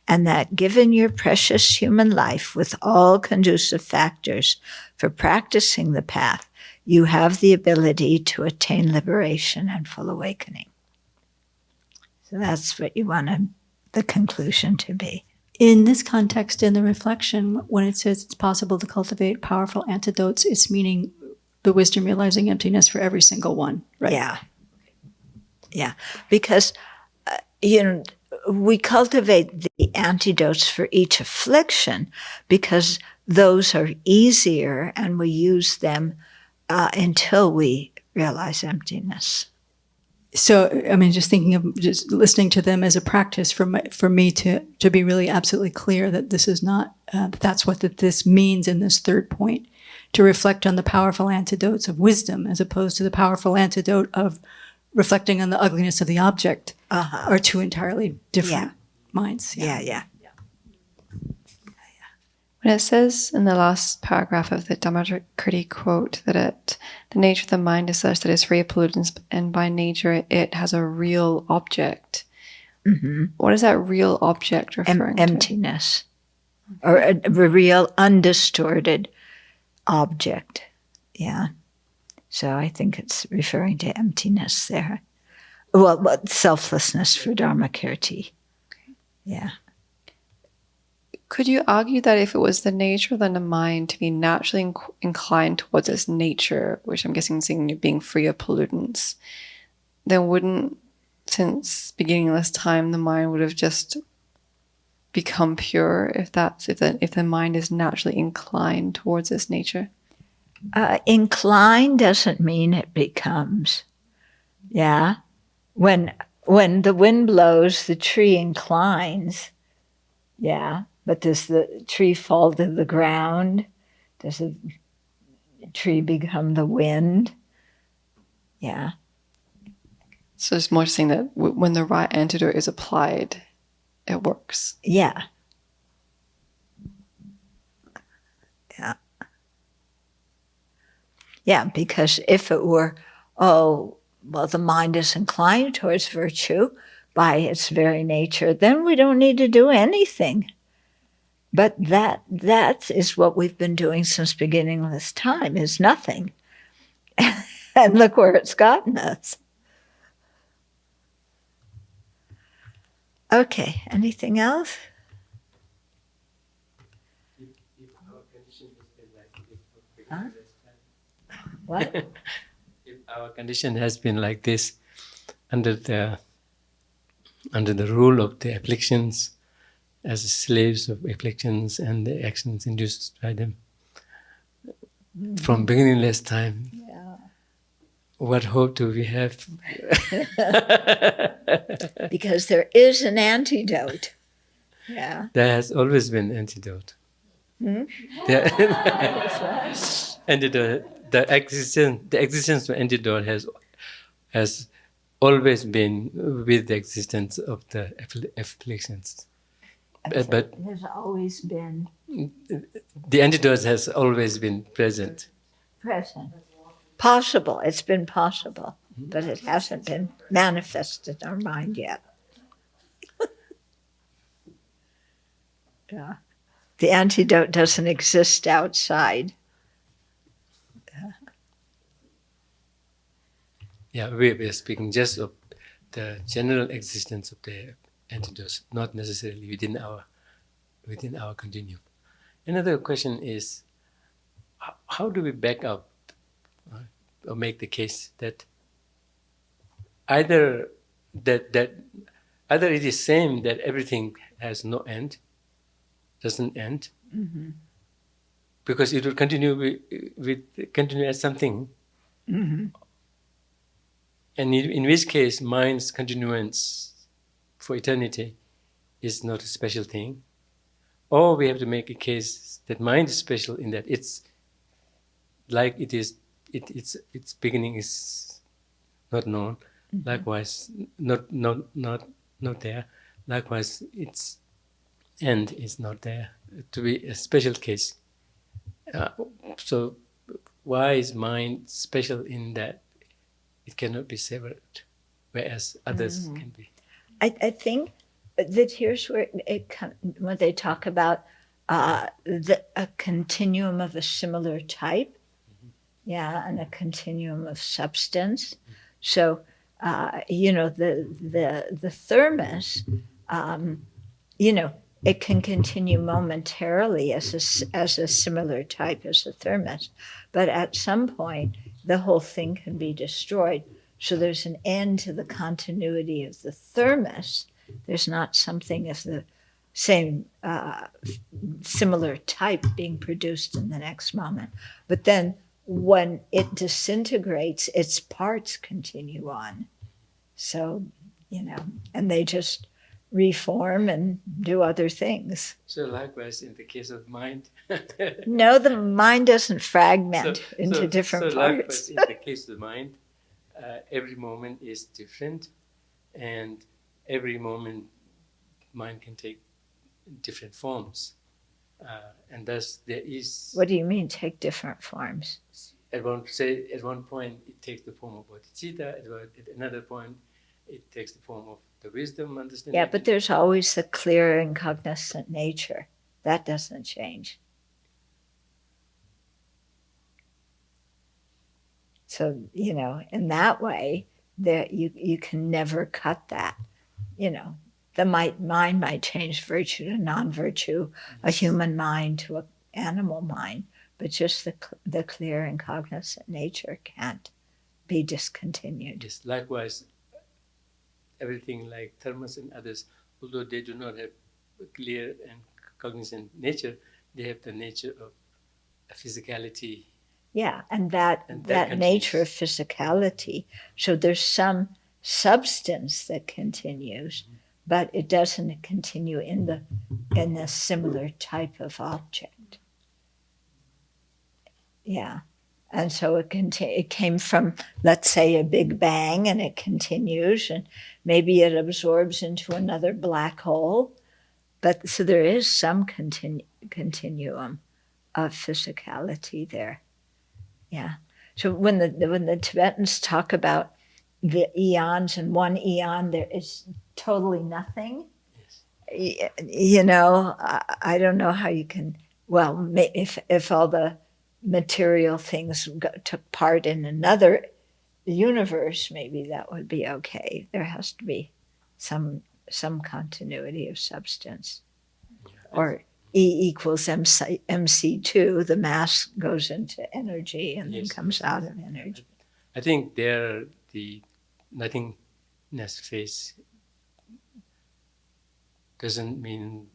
and that given your precious human life with all conducive factors for practicing the path, you have the ability to attain liberation and full awakening. So that's what you want the conclusion to be. In this context, in the reflection, when it says it's possible to cultivate powerful antidotes, it's meaning the wisdom realizing emptiness for every single one, right? Yeah. Yeah. Because, we cultivate the antidotes for each affliction because those are easier, and we use them until we realize emptiness. So, I mean, just thinking of just listening to them as a practice for me to be really absolutely clear that this is not, that's what this means in this third point, to reflect on the powerful antidotes of wisdom as opposed to the powerful antidote of reflecting on the ugliness of the object are two entirely different minds. Yeah. When it says in the last paragraph of the Dhammakriti quote that the nature of the mind is such that it's free of pollutants, and by nature it has a real object. Mm-hmm. What is that real object referring to? Emptiness, or a real undistorted object. Yeah. So I think it's referring to emptiness there. Well, selflessness for Dharmakirti. Yeah. Could you argue that if it was the nature of the mind to be naturally inclined towards its nature, which I'm guessing is being free of pollutants, then wouldn't, since beginningless time, the mind would have just become pure if the mind is naturally inclined towards its nature? Incline doesn't mean it becomes. Yeah. When the wind blows, the tree inclines. Yeah. But does the tree fall to the ground? Does the tree become the wind? Yeah. So it's more saying that when the right antidote is applied, it works. Yeah. Yeah. Yeah, because if it were, the mind is inclined towards virtue by its very nature, then we don't need to do anything. But that is what we've been doing since beginningless time, is nothing. And look where it's gotten us. Okay, anything else? Huh? What? If our condition has been like this, under the rule of the afflictions, as slaves of afflictions and the actions induced by them, from beginningless time, what hope do we have? Because there is an antidote. Yeah. There has always been antidote. Antidote. The existence of antidote has always been with the existence of the afflictions. But has always been the antidote has always been present. Possible. It's been possible, but it hasn't been manifested in our mind yet. Yeah. The antidote doesn't exist outside. Yeah, we are speaking just of the general existence of the antidotes, not necessarily within our continuum. Another question is, how do we back up or make the case that either it is same that everything has no end, doesn't end, because it will continue continue as something. And in which case, mind's continuance for eternity is not a special thing. Or we have to make a case that mind is special in that it's like its beginning is not known. Likewise, not there. Likewise, its end is not there. To be a special case. So why is mind special in that it cannot be severed, whereas others can be? I think that here's where when they talk about a continuum of a similar type, and a continuum of substance. So, the thermos, it can continue momentarily as a similar type as a thermos, but at some point, the whole thing can be destroyed. So there's an end to the continuity of the thermos, There's not something of the same similar type being produced in the next moment. But then when it disintegrates, its parts continue on. So, and they just reform and do other things. So likewise, in the case of mind. No, the mind doesn't fragment into different so parts. likewise, in the case of the mind, every moment is different, and every moment mind can take different forms. And thus there is... What do you mean, take different forms? At one point, it takes the form of bodhicitta. At another point, it takes the form of the wisdom, understanding. Yeah, but there's always the clear and cognizant nature. That doesn't change. So, in that way, you can never cut that. The mind might change virtue to non-virtue, a human mind to an animal mind, but just the clear and cognizant nature can't be discontinued. Yes, likewise, everything like thermos and others, although they do not have a clear and cognizant nature, they have the nature of a physicality. Yeah, and that nature of physicality. So there's some substance that continues, but it doesn't continue in the similar type of object. Yeah. And so it came from, let's say, a big bang, and it continues, and maybe it absorbs into another black hole. But so there is some continuum of physicality there. Yeah. So when the Tibetans talk about the eons, and one eon there is totally nothing, yes. I don't know how you can. Well, if all the material things took part in another universe, maybe that would be okay. There has to be some continuity of substance. Yeah. Or E equals MC2, the mass goes into energy and then comes out of energy. I think there the nothingness phase doesn't mean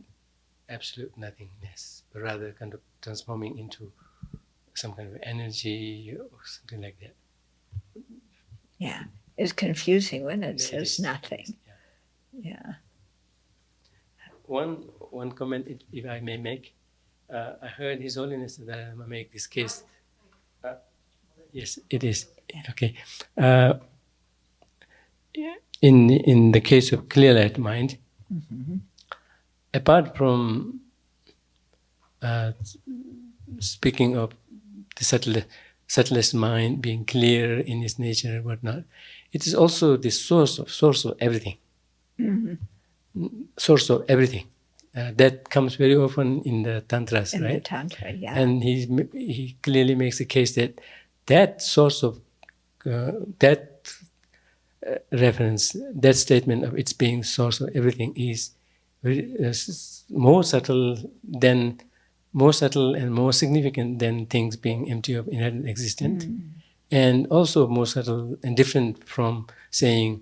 absolute nothingness, but rather kind of transforming into some kind of energy or something like that. Yeah, it's confusing when it says nothing. Yeah. One comment, if I may make, I heard His Holiness the Dalai Lama make this case. Yes, it is. Okay. In the case of clear light mind, apart from speaking of the subtlest mind being clear in its nature and whatnot, it is also the source of everything. Source of everything. That comes very often in the tantras, in right? The tantra, yeah. And he clearly makes the case that source of reference, that statement of its being source of everything is very, more subtle and more significant than things being empty of inherent existence, and also more subtle and different from saying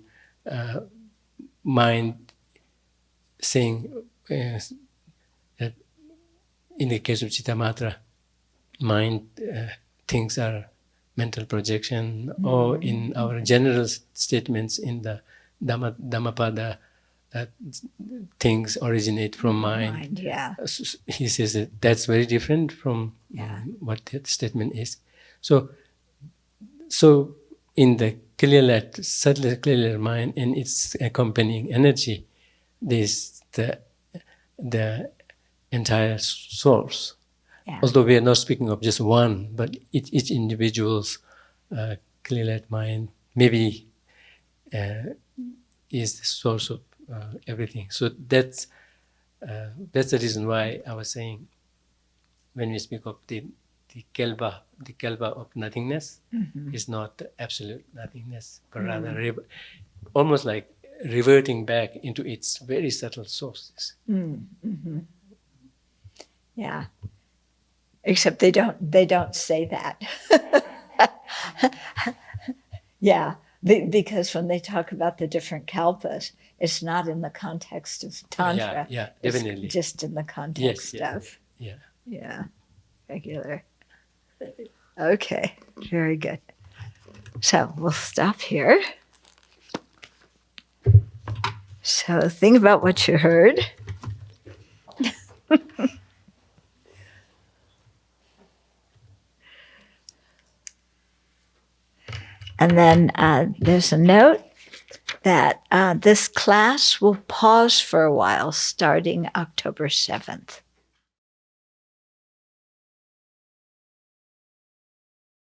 mind. Saying that in the case of Chittamatra, mind things are mental projection, or in our general statements in the Dhammapada, things originate from mind. Yeah. He says that that's very different from what that statement is. So in the subtler clear mind and its accompanying energy, this the entire source. Yeah. Although we are not speaking of just one, but each individual's clear light mind maybe is the source of everything. So that's the reason why I was saying when we speak of the kelpa of nothingness is not the absolute nothingness, but rather almost like reverting back into its very subtle sources. Yeah, except they don't say that. Yeah, Because when they talk about the different kalpas, it's not in the context of Tantra. Yeah, It's definitely. just in the context of, Yeah. regular. Okay, very good. So we'll stop here. So think about what you heard. And then there's a note that this class will pause for a while starting October 7th.